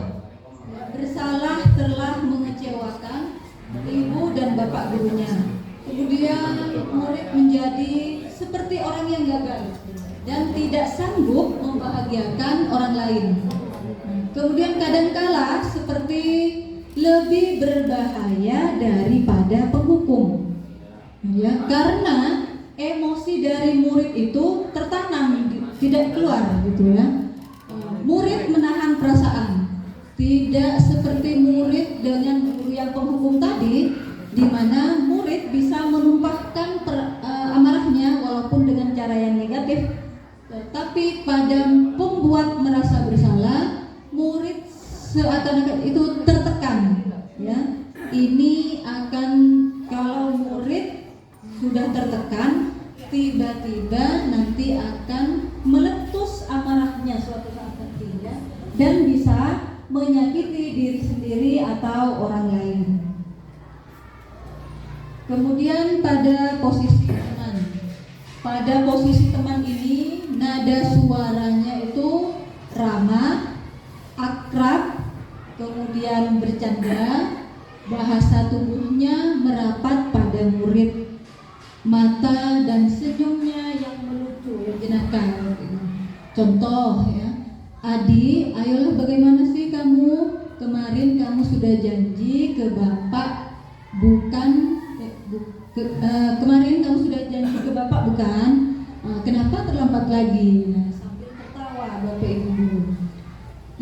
Bersalah telah mengecewakan ibu dan bapak gurunya. Kemudian murid menjadi seperti orang yang gagal dan tidak sanggup membahagiakan orang lain. Kemudian kadangkala seperti lebih berbahaya daripada penghukum. Ya, karena emosi dari murid itu tertanam, tidak keluar gitu ya. Murid menahan perasaan, Tidak seperti murid dengan guru yang penghukum tadi, di mana murid bisa menumpahkan amarahnya walaupun dengan cara yang negatif. Tetapi pada pembuat merasa bersalah, murid seakan-akan itu tertekan. Ya, ini akan, kalau murid sudah tertekan, tiba-tiba nanti akan meletus amarahnya suatu saat nanti, ya, dan bisa menyakiti diri sendiri atau orang lain. Kemudian pada posisi teman ini nada suaranya itu ramah, akrab, kemudian bercanda, bahasa tubuhnya merapat pada murid, mata dan senyumnya yang melucu, menyenangkan. Contoh, ya, Adi, ayolah, bagaimana sih kamu? Kemarin kamu sudah janji ke Bapak, kemarin kamu sudah janji ke Bapak, bukan? Kenapa terlambat lagi? Nah, sambil tertawa Bapak Ibu.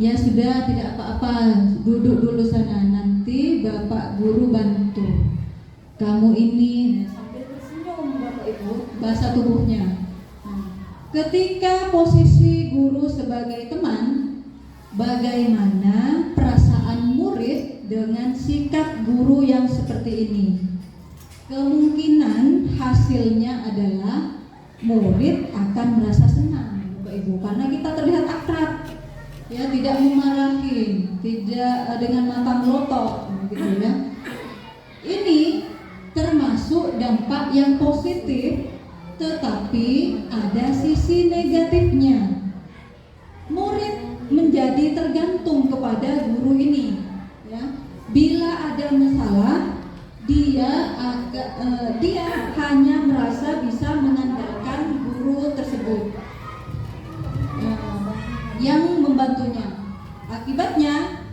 Ya sudah, tidak apa-apa, duduk dulu sana, nanti Bapak Guru bantu. Kamu ini, nah, sambil tersenyum Bapak Ibu, bahasa tubuhnya. Ketika posisi guru sebagai teman, bagaimana perasaan murid dengan sikap guru yang seperti ini? Kemungkinan hasilnya adalah murid akan merasa senang, Bapak Ibu, karena kita terlihat akrab, ya, tidak memarahi, tidak dengan mata melotot, gitu ya. Ini termasuk dampak yang positif. Tetapi ada sisi negatifnya. Murid menjadi tergantung kepada guru ini. Ya. Bila ada masalah, dia hanya merasa bisa mengandalkan guru tersebut yang membantunya. Akibatnya,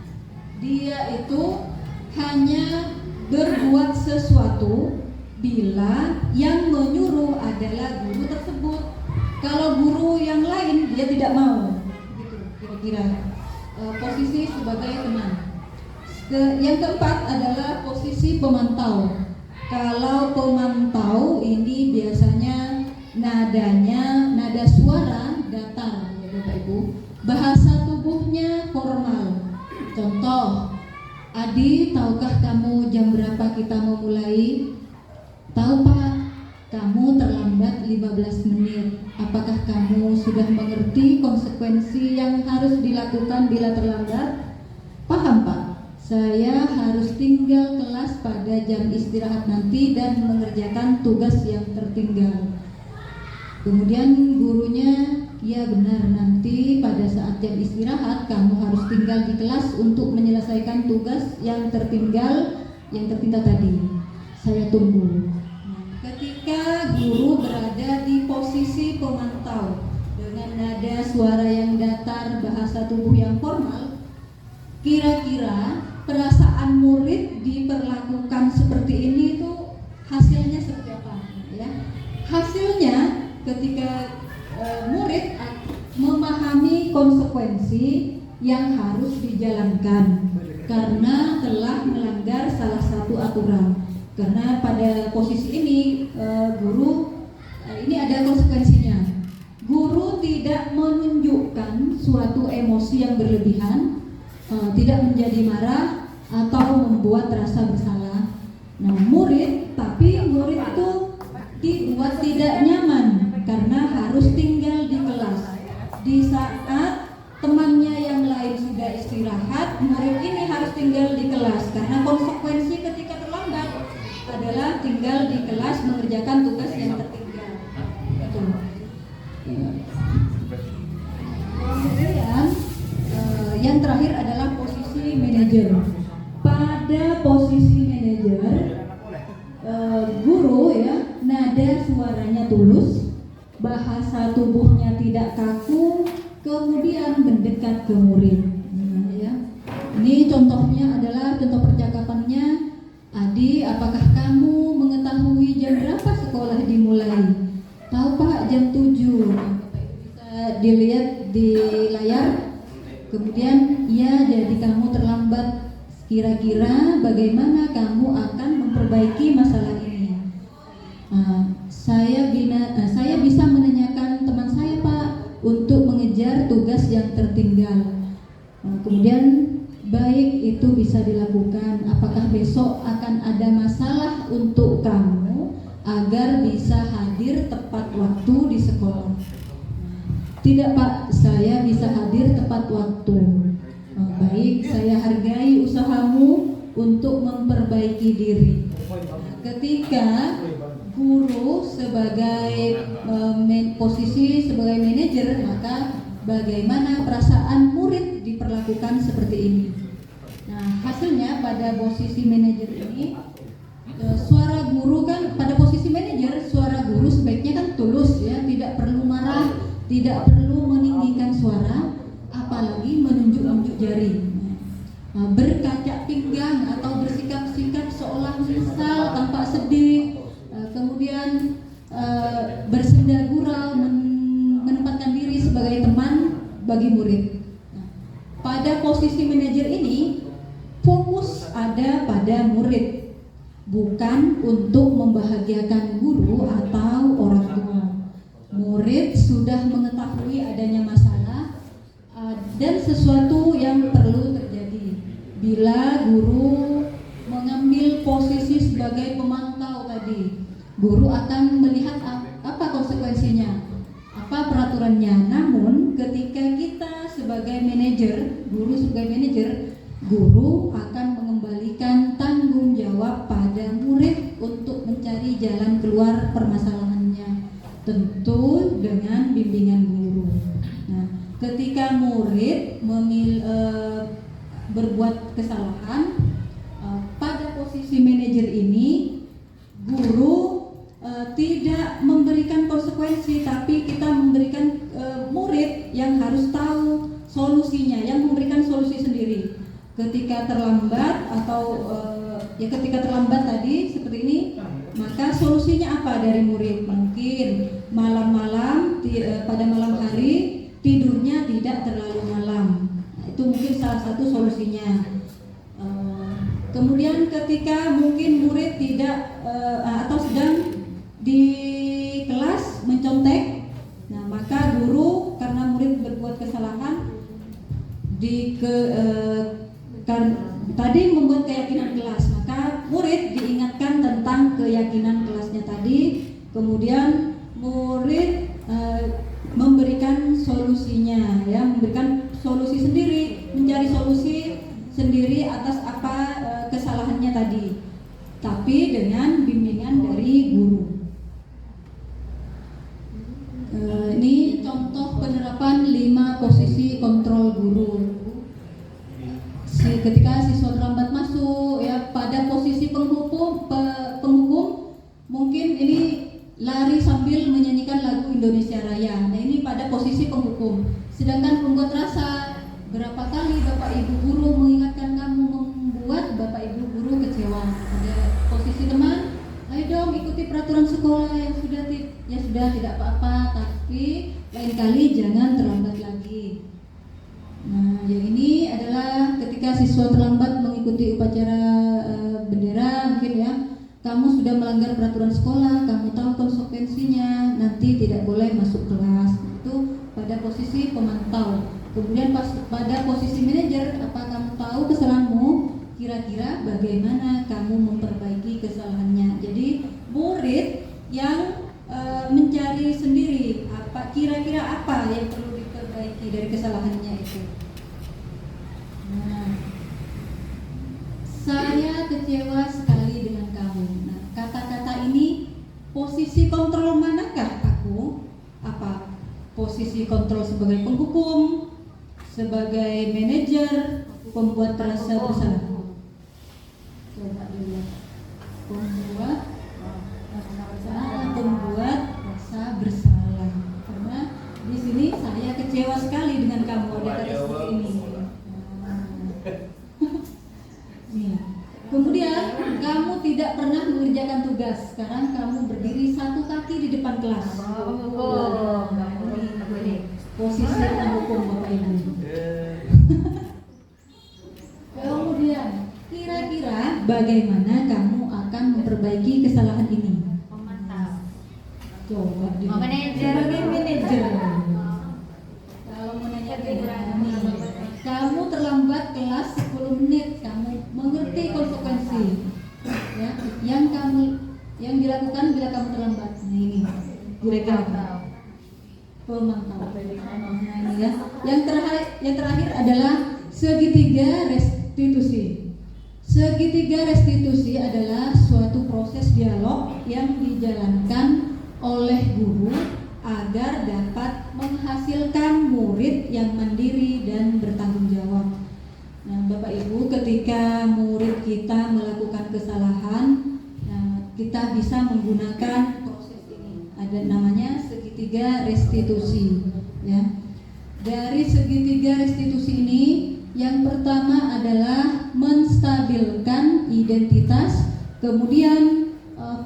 dia itu hanya berbuat sesuatu bila yang menyuruh adalah guru tersebut. Kalau guru yang lain dia tidak mau, gitu kira-kira. Posisi sebagai teman. Yang keempat adalah posisi pemantau. Kalau pemantau ini biasanya nada suara datar, ya Bapak Ibu. Bahasa tubuhnya formal. Contoh, Adi, tahukah kamu jam berapa kita mau mulai? Tahu Pak, kamu terlambat 15 menit. Apakah kamu sudah mengerti konsekuensi yang harus dilakukan bila terlambat? Paham Pak, saya harus tinggal kelas pada jam istirahat nanti dan mengerjakan tugas yang tertinggal. Kemudian gurunya, ya benar, nanti pada saat jam istirahat kamu harus tinggal di kelas untuk menyelesaikan tugas yang tertinggal tadi. Saya tunggu. Ketika guru berada di posisi pemantau dengan nada suara yang datar, bahasa tubuh yang formal, kira-kira perasaan murid diperlakukan seperti ini itu hasilnya seperti apa? Ya, hasilnya ketika murid memahami konsekuensi yang harus dijalankan karena telah melanggar salah satu aturan. Karena pada posisi ini guru ini ada konsekuensinya. Guru tidak menunjukkan suatu emosi yang berlebihan, tidak menjadi marah atau membuat rasa bersalah. Nah, murid itu dibuat tidak nyaman karena harus tinggal di kelas. Di saat temannya yang lain sudah istirahat, murid ini harus tinggal di kelas karena konsekuensi ketika terlambat adalah tinggal di kelas mengerjakan tugas yang tertinggal. Kemudian yang terakhir adalah posisi manajer. Pada posisi manajer, guru, ya, nada suaranya tulus, bahasa tubuhnya tidak kaku, kemudian mendekat ke murid. Ya. Ini contohnya adalah contoh percakapannya. Adi, apakah kamu mengetahui jam berapa sekolah dimulai? Tahu Pak, jam 7. Bisa dilihat di layar. Kemudian ia jadikan kamu terlambat, kira-kira bagaimana kamu akan memperbaiki masalah ini? Saya bisa menanyakan teman saya, Pak, untuk mengejar tugas yang tertinggal. Kemudian baik, itu bisa dilakukan. Apakah besok akan ada masalah untuk kamu agar bisa hadir tepat waktu di sekolah? Tidak, Pak, saya bisa hadir tepat waktu. Baik, saya hargai usahamu untuk memperbaiki diri. Ketika guru sebagai posisi sebagai manajer, maka bagaimana perasaan murid diperlakukan seperti ini. Nah, hasilnya pada posisi manajer ini, suara guru kan pada posisi manajer, suara guru sebaiknya kan tulus ya, tidak perlu marah, tidak perlu meninggikan suara, apalagi menunjuk-nunjuk jari, berkaca pinggang atau bersikap-sikap seolah menyesal, tampak sedih, kemudian bersenda gurau, menempatkan diri sebagai teman bagi murid. Pada posisi manajer ini, fokus ada pada murid, bukan untuk membahagiakan guru atau orang tua. Murid sudah mengetahui adanya masalah dan sesuatu yang perlu terjadi. Bila guru mengambil posisi sebagai pemantau tadi, guru akan melihat apa konsekuensinya, apa peraturannya. Namun ketika kita sebagai manajer, guru akan mengembalikan tanggung jawab pada murid untuk mencari jalan keluar permasalahannya, tentu dengan bimbingan guru. Nah, ketika murid berbuat kesalahan, pada posisi manajer ini, guru tidak memberikan konsekuensi, tapi kita memberikan murid yang harus tahu solusinya, yang memberikan solusi sendiri. Ketika terlambat atau ketika terlambat tadi seperti ini, maka solusinya apa dari murid? Mungkin malam-malam pada malam hari tidurnya tidak terlalu malam. Itu mungkin salah satu solusinya. Kemudian ketika mungkin murid tidak atau sedang di kelas mencontek, nah maka guru karena murid berbuat kesalahan tadi membuat keyakinan kelas, maka murid diingatkan tentang keyakinan kelasnya tadi, kemudian murid memberikan solusinya, ya, memberikan solusi sendiri, mencari solusi sendiri atas apa kesalahannya tadi, tapi dengan bimbingan dari guru. Ini contoh penerapan 5 posisi kontrol guru. Ketika siswa terlambat masuk, ya, pada posisi penghukum mungkin ini lari sambil menyanyikan lagu Indonesia Raya. Nah, ini pada posisi penghukum. Sedangkan pembuat rasa, berapa kali Bapak Ibu guru mengingatkan kamu, membuat Bapak Ibu guru kecewa. Pada posisi teman, ayo dong ikuti peraturan sekolah, yang sudah tidak apa-apa, tapi lain kali jangan terlambat lagi. Nah, yang ini adalah ketika siswa terlambat mengikuti upacara bendera, mungkin ya, kamu sudah melanggar peraturan sekolah, kamu tahu konsekuensinya, nanti tidak boleh masuk kelas. Itu pada posisi pemantau. Kemudian pada posisi manajer, apa kamu tahu kesalahanmu? Kira-kira bagaimana kamu memperbaiki kesalahannya? Jadi murid yang mencari sendiri kira-kira apa yang perlu diperbaiki dari kesalahannya itu. Nah, saya kecewa sekali dengan kamu. Nah, kata-kata ini, posisi kontrol manakah aku? Apa posisi kontrol sebagai penghukum, sebagai manajer, pembuat rasa bersalah? Coba dilihat. Pembuat rasa bersalah. Karena di sini saya kecewa sekali dengan kamu, ada kata seperti ini. Kemudian kamu tidak pernah mengerjakan tugas. Sekarang kamu berdiri satu kaki di depan kelas. Ini posisi penghukum Bapak Ibu. bagaimana kamu akan memperbaiki kesalahan ini. Memantau. Coba deh. Oh, manajer. Sebagai manajer. Kalau mau nanya kamu terlambat kelas 10 menit, kamu mengerti konsekuensi ya yang dilakukan bila kamu terlambat. Nah ini kira-kira pemantau. Nah ini ya. Yang terakhir adalah segitiga restitusi. Segitiga restitusi adalah suatu proses dialog yang dijalankan oleh guru agar dapat menghasilkan murid yang mandiri dan bertanggung jawab. Nah, Bapak Ibu, ketika murid kita melakukan kesalahan, kita bisa menggunakan proses ini. Ada namanya segitiga restitusi. Ya. Dari segitiga restitusi ini, yang pertama adalah menstabilkan identitas, kemudian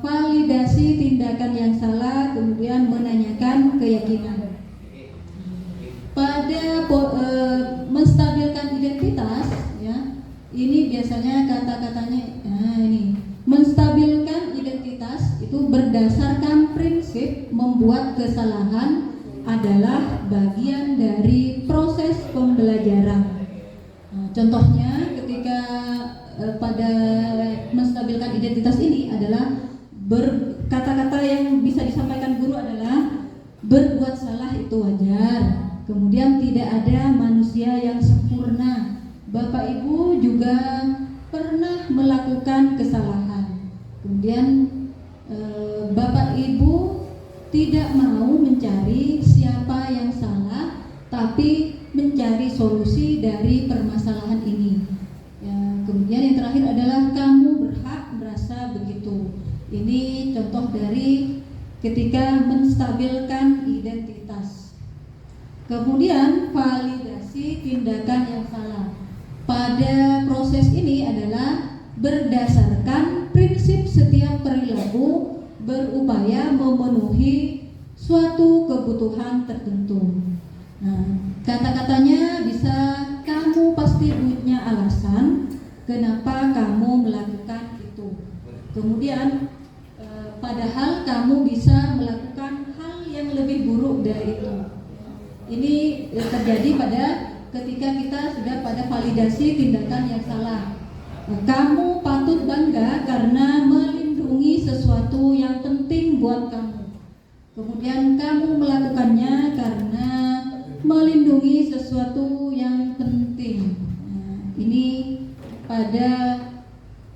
validasi tindakan yang salah, kemudian menanyakan keyakinan. Pada menstabilkan identitas, ya, ini biasanya kata-katanya, ini menstabilkan identitas itu berdasarkan prinsip membuat kesalahan adalah bagian dari proses pembelajaran. Contohnya ketika pada menstabilkan identitas ini adalah kata-kata yang bisa disampaikan guru adalah berbuat salah itu wajar. Kemudian tidak ada manusia yang sempurna. Bapak Ibu juga pernah melakukan kesalahan. Kemudian Bapak Ibu tidak mau mencari siapa yang salah, tapi mencari solusi dari permasalahan ini. Ya, kemudian yang terakhir adalah kamu berhak merasa begitu. Ini contoh dari ketika menstabilkan identitas. Kemudian validasi tindakan yang salah. Pada proses ini adalah berdasarkan prinsip setiap perilaku berupaya memenuhi suatu kebutuhan tertentu. Nah, kata-katanya bisa kamu pasti punya alasan kenapa kamu melakukan itu. Kemudian padahal kamu bisa melakukan hal yang lebih buruk dari itu. Ini terjadi pada ketika kita sudah pada validasi tindakan yang salah. Kamu patut bangga karena melindungi sesuatu yang penting buat kamu. Kemudian kamu melakukannya karena melindungi sesuatu yang penting. Nah, ini pada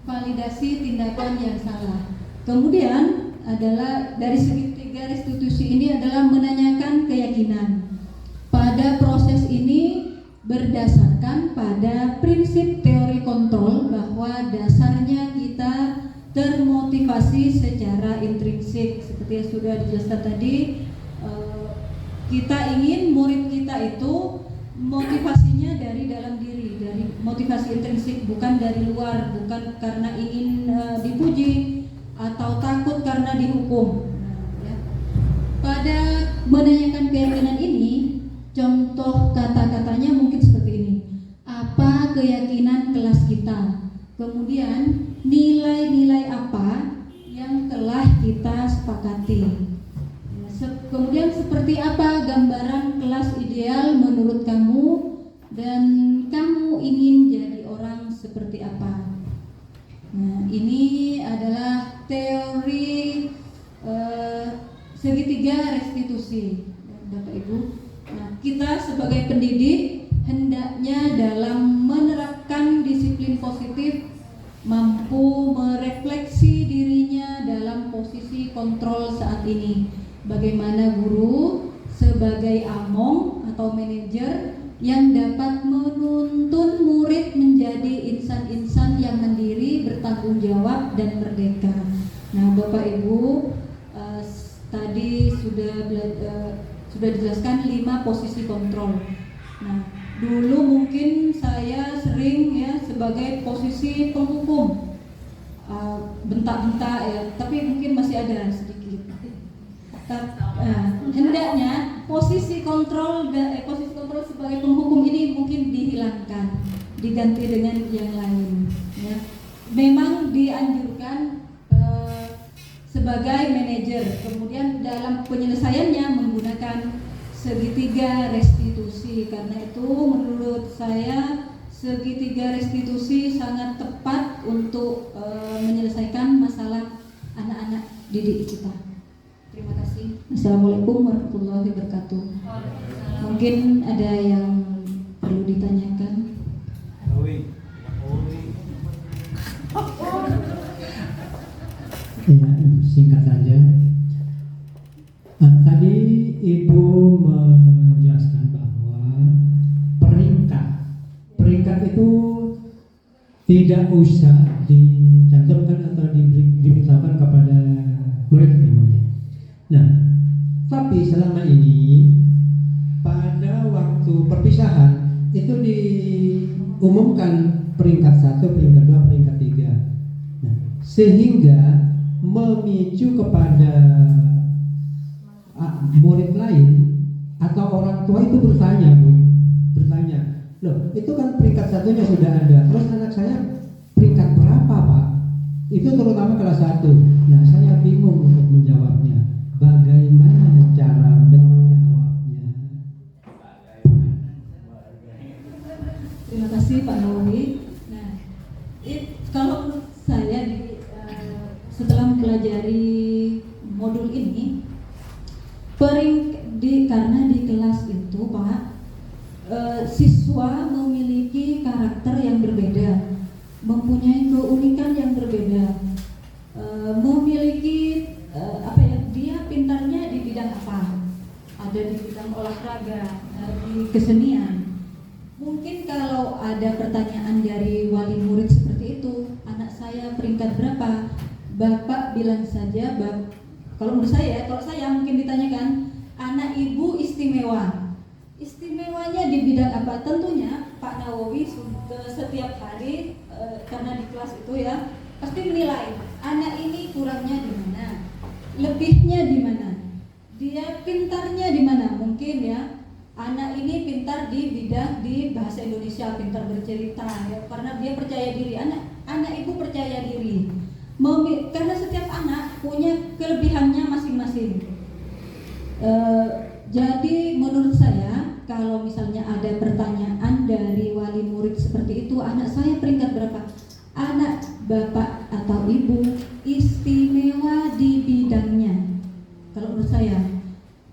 validasi tindakan yang salah. Kemudian adalah dari segitiga restitusi ini adalah menanyakan keyakinan. Pada proses ini berdasarkan pada prinsip teori kontrol bahwa dasarnya kita termotivasi secara intrinsik. Seperti yang sudah dijelaskan tadi, kita ingin murid kita itu motivasinya dari dalam diri, dari motivasi intrinsik, bukan dari luar, bukan karena ingin dipuji atau takut karena dihukum. Ya. Pada menanyakan keyakinan ini, contoh kata-katanya mungkin seperti ini. Apa keyakinan kelas kita? Kemudian nilai-nilai apa yang telah kita sepakati? Kemudian seperti apa gambaran kelas ideal menurut kamu dan kamu ingin jadi orang seperti apa? Nah, ini adalah teori segitiga restitusi, Bapak Ibu. Nah, kita sebagai pendidik hendaknya dalam menerapkan disiplin positif mampu merefleksi dirinya dalam posisi kontrol saat ini. Bagaimana guru sebagai among atau manajer yang dapat menuntun murid menjadi insan-insan yang mandiri, bertanggung jawab dan merdeka. Nah, Bapak Ibu, tadi sudah dijelaskan 5 posisi kontrol. Nah, dulu mungkin saya sering ya sebagai posisi penghukum, bentak-bentak ya, tapi mungkin masih ada sedikit. Hendaknya posisi kontrol sebagai penghukum ini mungkin dihilangkan, diganti dengan yang lain. Ya. Memang dianjurkan sebagai manajer. Kemudian dalam penyelesaiannya menggunakan segitiga restitusi. Karena itu menurut saya segitiga restitusi sangat tepat untuk menyelesaikan masalah anak-anak didik kita. Terima kasih. Assalamualaikum warahmatullahi wabarakatuh. Mungkin ada yang perlu ditanyakan. Ya, singkat saja. Tadi Ibu menjelaskan bahwa peringkat itu tidak usah dicantumkan atau diberitahukan kepada murid memangnya. Nah, tapi selama ini pada waktu perpisahan itu diumumkan peringkat 1, peringkat 2, peringkat 3. Nah, sehingga memicu kepada murid lain atau orang tua itu bertanya, loh itu kan peringkat 1-nya sudah ada, terus anak saya peringkat berapa Pak? Itu terutama kelas 1. Nah, saya bingung untuk menjawabnya. Bagaimana cara menjawabnya? Terima kasih Pak Nawawi. Nah, kalau menurut saya setelah mempelajari modul ini, karena di kelas itu Pak, siswa memiliki karakter yang berbeda, mempunyai keunikan yang berbeda, memiliki dia pintarnya di bidang apa? Ada di bidang olahraga, di kesenian. Mungkin kalau ada pertanyaan dari wali murid seperti itu, anak saya peringkat berapa? Bapak bilang saja, kalau menurut saya, kalau saya mungkin ditanyakan, anak ibu istimewa. Istimewanya di bidang apa? Tentunya Pak Nawawi setiap hari karena di kelas itu ya pasti menilai anak ini kurangnya di mana, lebihnya di mana, dia pintarnya di mana. Mungkin ya anak ini pintar di bidang di bahasa Indonesia, pintar bercerita ya, karena dia percaya diri. Anak ibu percaya diri. Karena setiap anak punya kelebihannya masing-masing. Jadi menurut saya kalau misalnya ada pertanyaan dari wali murid seperti itu, anak saya peringkat berapa? Anak bapak atau ibu istimewa di bidangnya. Kalau menurut saya,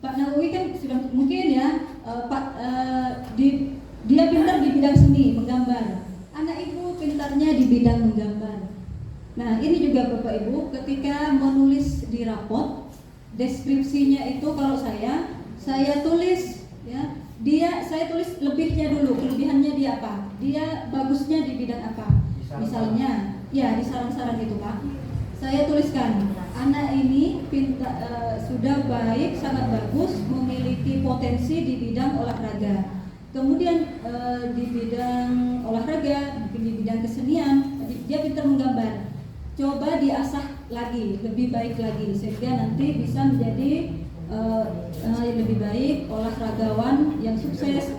Pak Nawawi kan sudah mungkin ya, dia pintar di bidang seni, menggambar. Anak ibu pintarnya di bidang menggambar. Nah, ini juga Bapak Ibu ketika menulis di rapot, deskripsinya itu kalau saya tulis ya, saya tulis lebihnya dulu, kelebihannya dia apa? Dia bagusnya di bidang apa? Misalnya, ya di saran-saran itu Pak. Saya tuliskan, anak ini sudah baik, sangat bagus, memiliki potensi di bidang olahraga. Kemudian di bidang olahraga, mungkin di bidang kesenian, dia pintar menggambar. Coba diasah lagi, lebih baik lagi, sehingga nanti bisa menjadi lebih baik olahragawan yang sukses.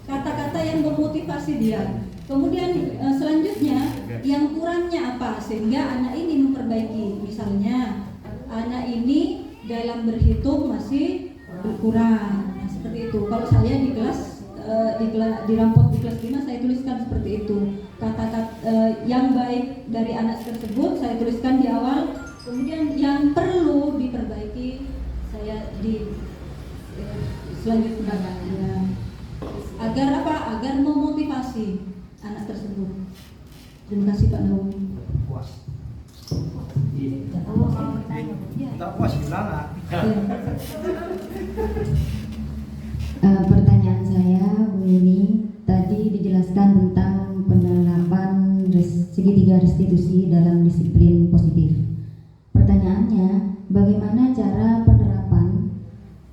Kata-kata yang memotivasi dia. Kemudian selanjutnya yang kurangnya apa sehingga anak ini memperbaiki. Misalnya anak ini dalam berhitung masih berkurang. Nah, seperti itu. Kalau saya di kelas di rapot di kelas 5 saya tuliskan seperti itu. Kata-kata yang baik dari anak tersebut saya tuliskan di awal. Kemudian yang perlu diperbaiki saya selanjutnya ya. Agar apa? Agar memotivasi anak tersebut. Terima kasih Pak Nawawi. Puas. Tak puas bilang. Pertanyaan saya Bu Yuni, tadi dijelaskan tentang penerapan segitiga restitusi dalam disiplin positif. Pertanyaannya, bagaimana cara penerapan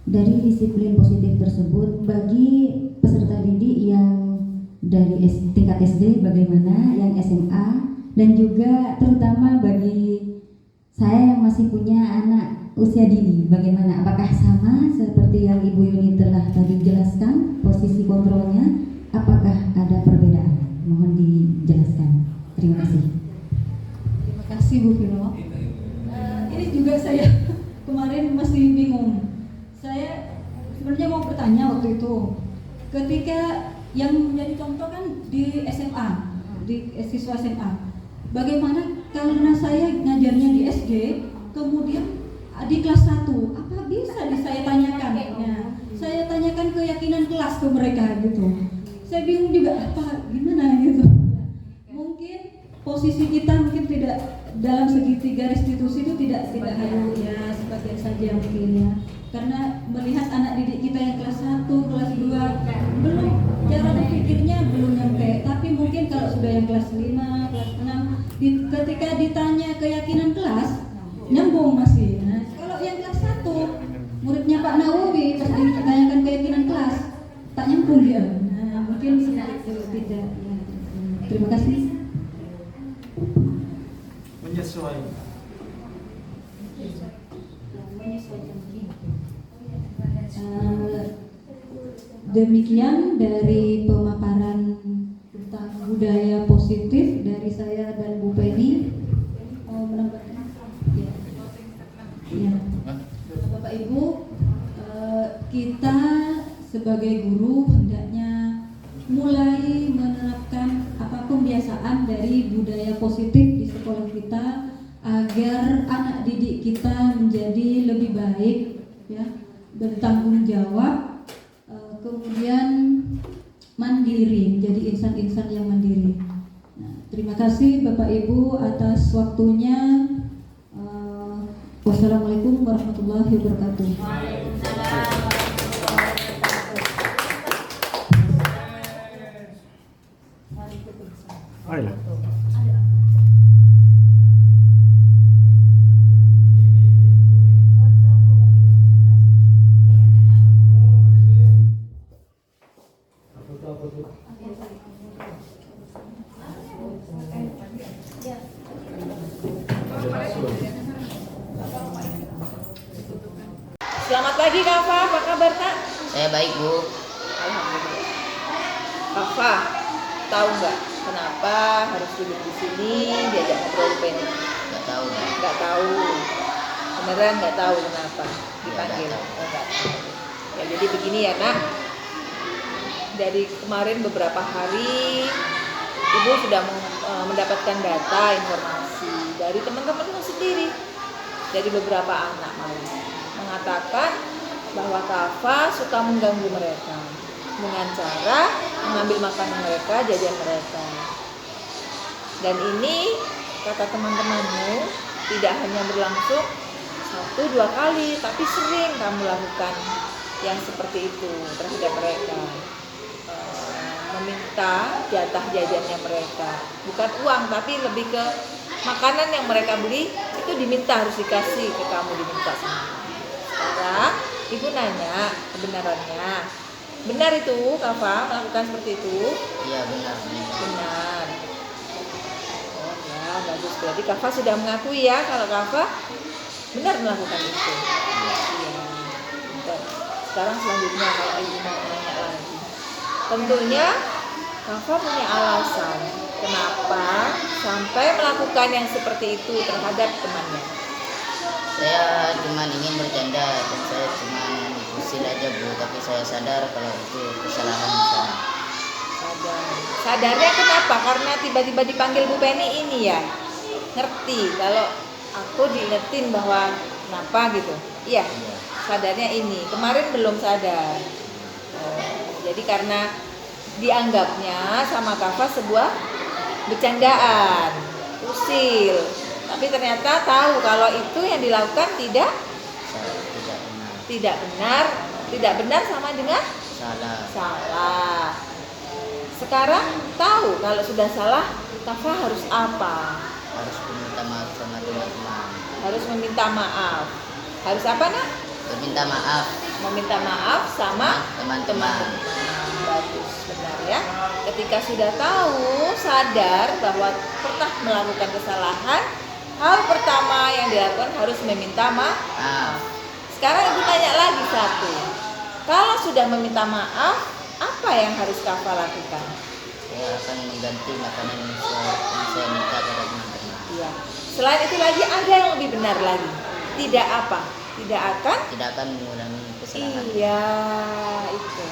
dari disiplin positif tersebut bagi peserta didik yang dari tingkat SD, bagaimana yang SMA, dan juga terutama bagi saya yang masih punya anak usia dini, bagaimana? Apakah sama seperti yang Ibu Yuni telah tadi jelaskan posisi kontrolnya? Apakah ada perbedaan? Mohon dijelaskan. Terima kasih. kasih Bu Vino. Ini juga saya kemarin masih bingung. Saya sebenarnya mau bertanya waktu itu, ketika yang menjadi contoh kan di SMA, di siswa SMA. Bagaimana karena saya ngajarnya di SD, kemudian di kelas 1, apa bisa saya tanyakan? Nah, saya tanyakan keyakinan kelas ke mereka gitu. Saya bingung juga apa gimana gitu. Mungkin posisi kita mungkin tidak dalam segitiga restitusi itu tidak hanya ya sebagian saja mungkin ya. Karena melihat anak didik kita yang kelas 1, kelas 2 belum, cara berpikirnya belum nyampe. Tapi mungkin kalau sudah yang kelas 5, kelas 6 ketika ditanya keyakinan kelas nyambung masih. Nah, kalau yang kelas 1 muridnya Pak Nawawi pas ditanyakan keyakinan kelas tak nyambung dia. Nah, mungkin seperti itu tidak ya. Terima kasih. Menyesuaikan. Demikian dari pemaparan tentang budaya positif dari saya dan Bu Penny. Mau menambahkan? Ya. Ya. Bapak Ibu, kita sebagai guru hendaknya mulai menerapkan pembiasaan dari budaya positif di sekolah kita agar anak didik kita menjadi lebih baik, ya, bertanggung jawab, kemudian mandiri, menjadi insan-insan yang mandiri. Nah, terima kasih Bapak Ibu atas waktunya. Wassalamualaikum warahmatullahi wabarakatuh. Ayolah. Selamat pagi Kafa, apa kabar Kak? Saya baik, Bu. Alhamdulillah. Kafa, tahu nggak kenapa harus duduk di sini diajak ngobrol Penny? Nggak tahu, Bu. Nggak tahu. Beneran nggak tahu kenapa dipanggil? Nggak tahu. Oh, nggak tahu. Ya jadi begini ya Nak. Dari kemarin beberapa hari Ibu sudah mendapatkan data informasi dari teman-temanmu sendiri, dari beberapa anak malah mengatakan bahwa Kafa suka mengganggu mereka dengan cara mengambil makanan mereka, jajan mereka. Dan ini kata teman-temanmu tidak hanya berlangsung 1-2 kali, tapi sering kamu lakukan yang seperti itu terhadap mereka. Meminta jatah jajannya mereka, bukan uang tapi lebih ke makanan yang mereka beli itu diminta, harus dikasih ke kamu, diminta semua. Sekarang Ibu nanya kebenarannya, benar itu Kafa melakukan seperti itu? Iya, benar. Benar. Oh ya, bagus, berarti Kafa sudah mengakui ya kalau Kafa benar melakukan itu. Iya. Bentar. Sekarang selanjutnya kalau Ibu mau nanya lagi, tentunya Kafa punya alasan kenapa sampai melakukan yang seperti itu terhadap temannya. Saya cuma ingin bercanda dan saya cuma usil aja, Bu. Tapi saya sadar kalau itu kesalahan saya. Sadarnya kenapa? Karena tiba-tiba dipanggil Bu Penny ini ya. Ngerti kalau aku diingetin bahwa kenapa gitu. Iya. Sadarnya ini. Kemarin belum sadar. Jadi karena dianggapnya sama Kafa sebuah bercandaan, usil. Tapi ternyata tahu kalau itu yang dilakukan tidak benar sama dengan salah. Sekarang tahu kalau sudah salah, Kafa harus apa? Harus meminta maaf sama teman-teman. Harus meminta maaf. Harus apa Nak? Meminta maaf. Meminta maaf sama teman-teman. Bagus, benar ya. Ketika sudah tahu, sadar bahwa pernah melakukan kesalahan, hal pertama yang dilakukan harus meminta maaf. Sekarang Ibu tanya lagi satu. Kalau sudah meminta maaf, apa yang harus Kafa lakukan? Saya akan mengganti makanan yang saya minta pada teman-teman. Iya. Selain itu lagi ada yang lebih benar lagi. Tidak apa? Tidak akan mengulangi kesalahan. Iya, itu.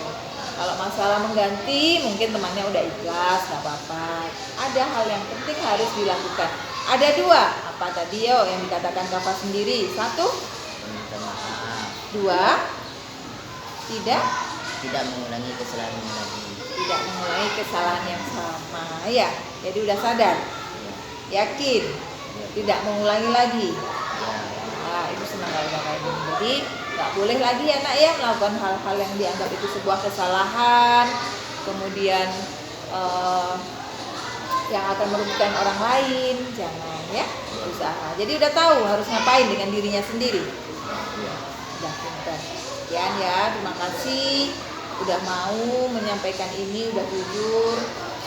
Kalau masalah mengganti, mungkin temannya udah ikhlas, nggak apa-apa. Ada hal yang penting harus dilakukan. Ada 2, apa tadi yo yang dikatakan Kava sendiri? 1, Minta maaf. 2, Tidak mengulangi kesalahan lagi. tidak mengulangi kesalahan yang sama. Ya, jadi udah sadar, yakin, tidak mengulangi lagi. Ya. Nah, ibu senang kalau udah kayak gini. Jadi nggak boleh lagi ya nak ya melakukan hal-hal yang dianggap itu sebuah kesalahan, kemudian yang akan merugikan orang lain. Jangan ya, berusaha. Jadi udah tahu harus ngapain dengan dirinya sendiri. Udah pintar. Sekian ya, terima kasih udah mau menyampaikan ini, udah jujur,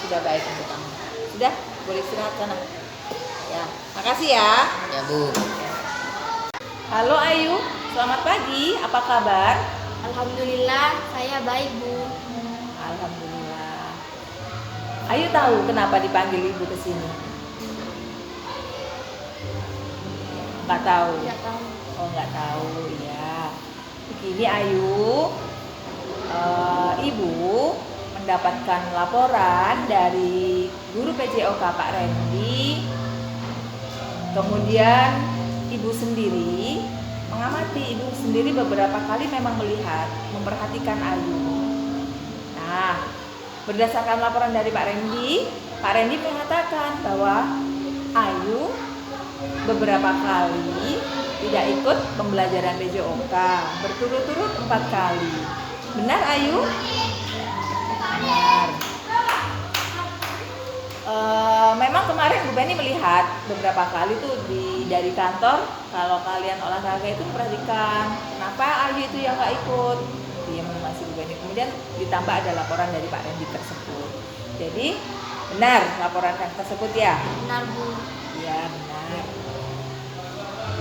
sudah baik untuk kamu. Sudah, boleh istirahat sana. Ya, makasih ya. Ya Bu. Halo Ayu, selamat pagi. Apa kabar? Alhamdulillah, saya baik, Bu. Alhamdulillah. Ayu tahu kenapa dipanggil ibu ke sini? Nggak tahu. Tidak tahu. Oh, nggak tahu ya. Begini Ayu, ibu mendapatkan laporan dari guru PJOK Pak Randy. Kemudian ibu sendiri mengamati, ibu sendiri beberapa kali memang melihat, memperhatikan Ayu. Nah, berdasarkan laporan dari Pak Randy mengatakan bahwa Ayu beberapa kali tidak ikut pembelajaran PJOK, berturut-turut 4 kali. Benar Ayu? Benar. Memang kemarin Bu Penny melihat beberapa kali tuh dari kantor, kalau kalian olahraga itu perhatikan kenapa Ayu itu yang nggak ikut. Dia masih Bu Penny. Kemudian ditambah ada laporan dari Pak Randy tersebut. Jadi benar laporan tersebut ya? Benar, Bu. Iya benar.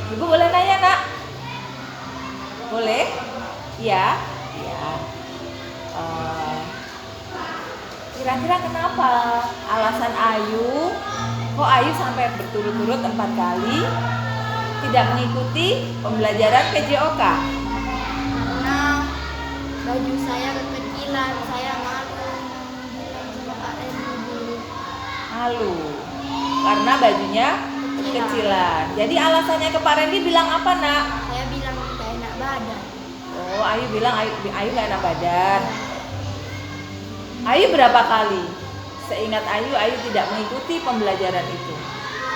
Ibu boleh nanya nak? Boleh? Iya. Iya. Kira-kira kenapa alasan Ayu, kok Ayu sampai berturut-turut 4 kali tidak mengikuti pembelajaran PJOK? Karena baju saya kekecilan, saya malu bilang sama Pak Randy dulu. Malu karena bajunya kecilan. Jadi alasannya ke Pak Randy bilang apa nak? Saya bilang tidak enak badan. Oh, Ayu bilang Ayu gak enak badan. Ayu berapa kali? Seingat Ayu tidak mengikuti pembelajaran itu.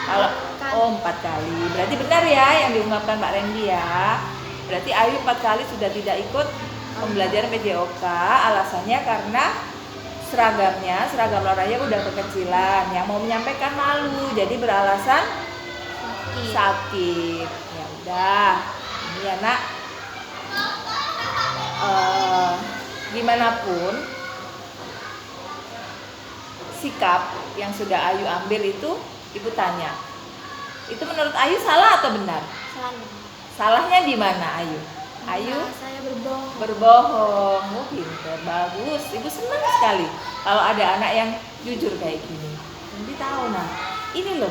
Kalau 4 kali. Berarti benar ya yang diungkapkan Pak Randy ya. Berarti Ayu 4 kali sudah tidak ikut pembelajaran PJOK. Alasannya karena seragam olahraga udah kekecilan. Yang mau menyampaikan malu, jadi beralasan sakit. Ya udah. Ini ya nak. Gimana pun sikap yang sudah Ayu ambil itu, ibu tanya, itu menurut Ayu salah atau benar? Salah. Salahnya di mana Ayu? Ayu Karena saya berbohong. berbohong. Oh, pintar, bagus. Ibu senang sekali kalau ada anak yang jujur kayak gini. Nanti tahu nah, ini loh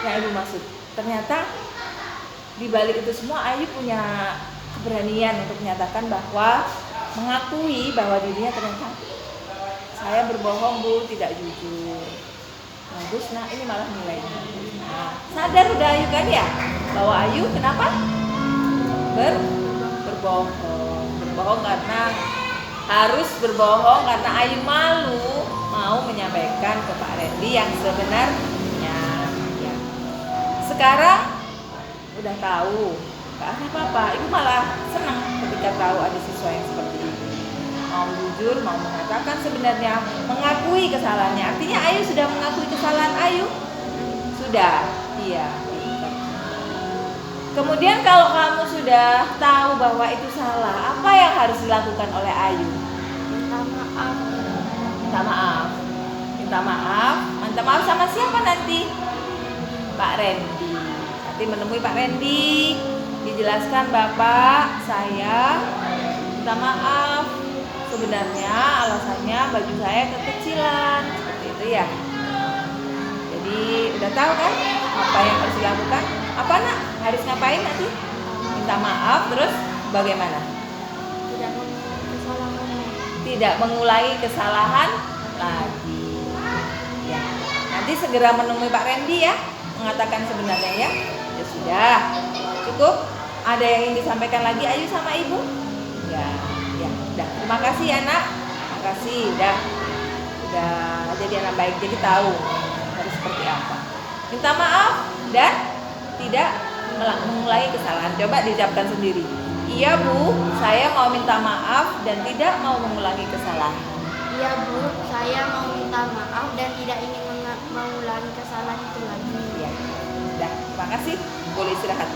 yang ibu maksud. Ternyata di balik itu semua Ayu punya keberanian untuk menyatakan bahwa mengakui bahwa dirinya ternyata saya berbohong Bu, tidak jujur. Bagus nah, ini malah nilainya. Nah, sadar udah Ayu kan ya bahwa Ayu kenapa berbohong karena harus berbohong karena Ayu malu mau menyampaikan ke Pak Randy yang sebenarnya. Ya. Sekarang udah tahu, gak apa-apa. Ibu malah senang ketika tahu ada siswa yang seperti ini. Mau jujur, mau mengatakan sebenarnya, mengakui kesalahannya. Artinya Ayu sudah mengakui kesalahan Ayu? Sudah, iya. Kemudian kalau kamu sudah tahu bahwa itu salah, apa yang harus dilakukan oleh Ayu? Minta maaf. Minta maaf. Minta maaf. Minta maaf sama siapa nanti? Pak Randy. Nanti menemui Pak Randy, dijelaskan Bapak, saya minta maaf. Sebenarnya alasannya baju saya kekecilan, seperti itu ya. Jadi udah tahu kan apa apa yang harus dilakukan? Apa nak? Harus ngapain nanti? Minta maaf, terus bagaimana? Tidak mengulangi kesalahan lagi. Ya, nanti segera menemui Pak Randy ya, mengatakan sebenarnya ya. Ya sudah, cukup. Ada yang ingin disampaikan lagi Ayu sama Ibu? Ya, udah. Terima kasih ya nak. Terima kasih, udah jadi anak baik, jadi tahu harus seperti apa. Minta maaf dan tidak mengulangi kesalahan. Coba diucapkan sendiri. Iya Bu, saya mau minta maaf dan tidak mau mengulangi kesalahan. Iya Bu, saya mau minta maaf dan tidak ingin mengulangi kesalahan itu lagi. Ya, sudah. Terima kasih. Boleh istirahat.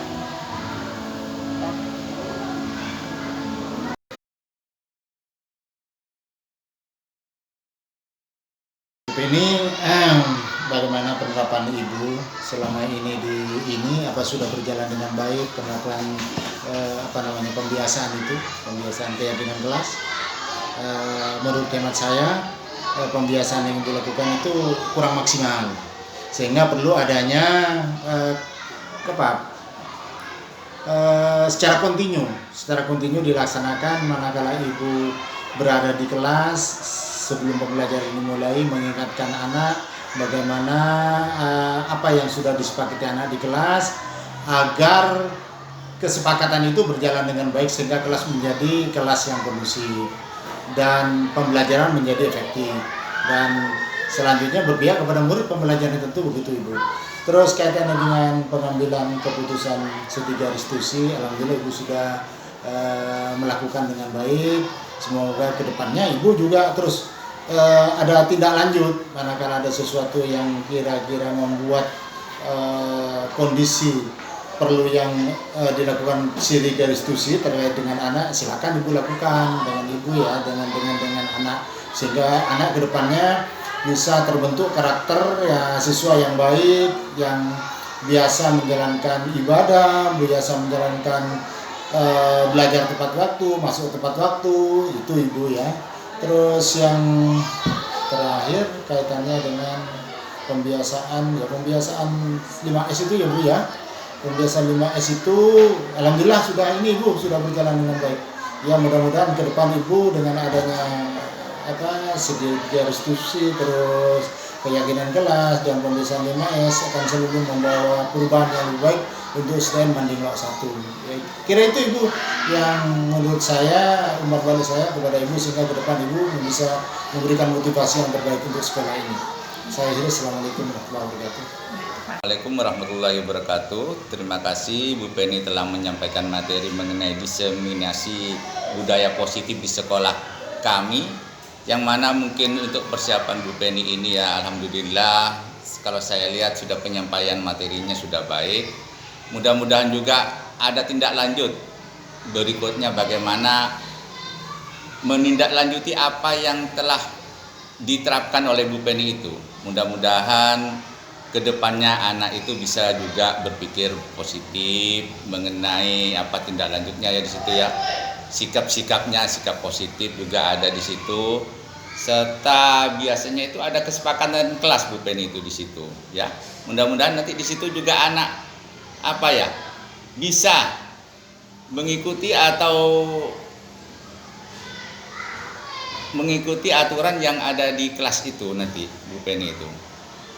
Ini bagaimana penerapan Ibu selama ini apa sudah berjalan dengan baik penerapan pembiasaan keyakinan kelas. Menurut hemat saya pembiasaan yang dilakukan itu kurang maksimal sehingga perlu adanya secara kontinu dilaksanakan manakala Ibu berada di kelas. Sebelum pembelajaran ini mulai, mengingatkan anak bagaimana apa yang sudah disepakati anak di kelas agar kesepakatan itu berjalan dengan baik sehingga kelas menjadi kelas yang kondusif dan pembelajaran menjadi efektif. Dan selanjutnya berpihak kepada murid pembelajaran tentu begitu Ibu. Terus kaitannya dengan pengambilan keputusan C3 restitusi, alhamdulillah Ibu sudah melakukan dengan baik. Semoga kedepannya Ibu juga terus ada tindak lanjut manakala ada sesuatu yang kira-kira membuat kondisi perlu yang dilakukan C3 restitusi terkait dengan anak, silakan Ibu lakukan dengan Ibu ya, dengan anak sehingga anak kedepannya bisa terbentuk karakter ya siswa yang baik, yang biasa menjalankan ibadah, biasa menjalankan belajar tepat waktu, masuk tepat waktu, itu Ibu ya. Terus yang terakhir kaitannya dengan pembiasaan 5S itu ya Bu ya. Pembiasaan 5S itu alhamdulillah sudah berjalan dengan baik. Ya mudah-mudahan ke depan Ibu dengan adanya C3 restitusi terus keyakinan kelas dan pembiasaan 5S akan selalu membawa perubahan yang lebih baik untuk STM Manding Lok 1. Ya, kira itu Ibu yang menurut saya, umar balik saya kepada Ibu sehingga ke depan Ibu bisa memberikan motivasi yang terbaik untuk sekolah ini. Saya akhiri, Assalamualaikum warahmatullahi wabarakatuh. Waalaikumsalam warahmatullahi wabarakatuh. Terima kasih Bu Penny telah menyampaikan materi mengenai diseminasi budaya positif di sekolah kami, yang mana mungkin untuk persiapan Bu Penny ini ya alhamdulillah kalau saya lihat sudah penyampaian materinya sudah baik. Mudah-mudahan juga ada tindak lanjut berikutnya bagaimana menindaklanjuti apa yang telah diterapkan oleh Bu Penny itu. Mudah-mudahan kedepannya anak itu bisa juga berpikir positif mengenai apa tindak lanjutnya ya di situ ya. Sikap-sikapnya, sikap positif juga ada di situ. Serta biasanya itu ada kesepakatan kelas Bu Penny itu di situ ya. Mudah-mudahan nanti di situ juga anak bisa mengikuti atau mengikuti aturan yang ada di kelas itu nanti Bu Penny itu,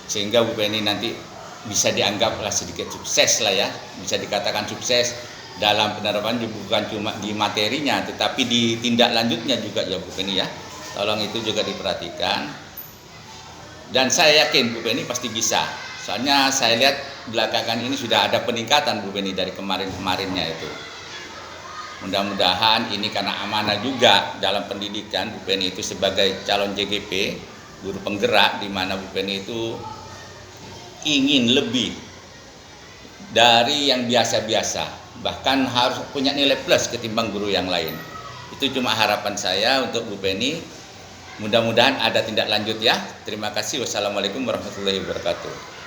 sehingga Bu Penny nanti bisa dianggaplah sedikit sukses lah ya, bisa dikatakan sukses dalam penerapan bukan cuma di materinya tetapi di tindak lanjutnya juga ya Bu Penny ya. Tolong itu juga diperhatikan dan saya yakin Bu Penny pasti bisa, soalnya saya lihat belakangan ini sudah ada peningkatan Bu Penny dari kemarin-kemarinnya itu. Mudah-mudahan ini karena amanah juga dalam pendidikan Bu Penny itu sebagai calon JGP, guru penggerak, di mana Bu Penny itu ingin lebih dari yang biasa-biasa, bahkan harus punya nilai plus ketimbang guru yang lain. Itu cuma harapan saya untuk Bu Penny. Mudah-mudahan ada tindak lanjut ya. Terima kasih. Wassalamualaikum warahmatullahi wabarakatuh.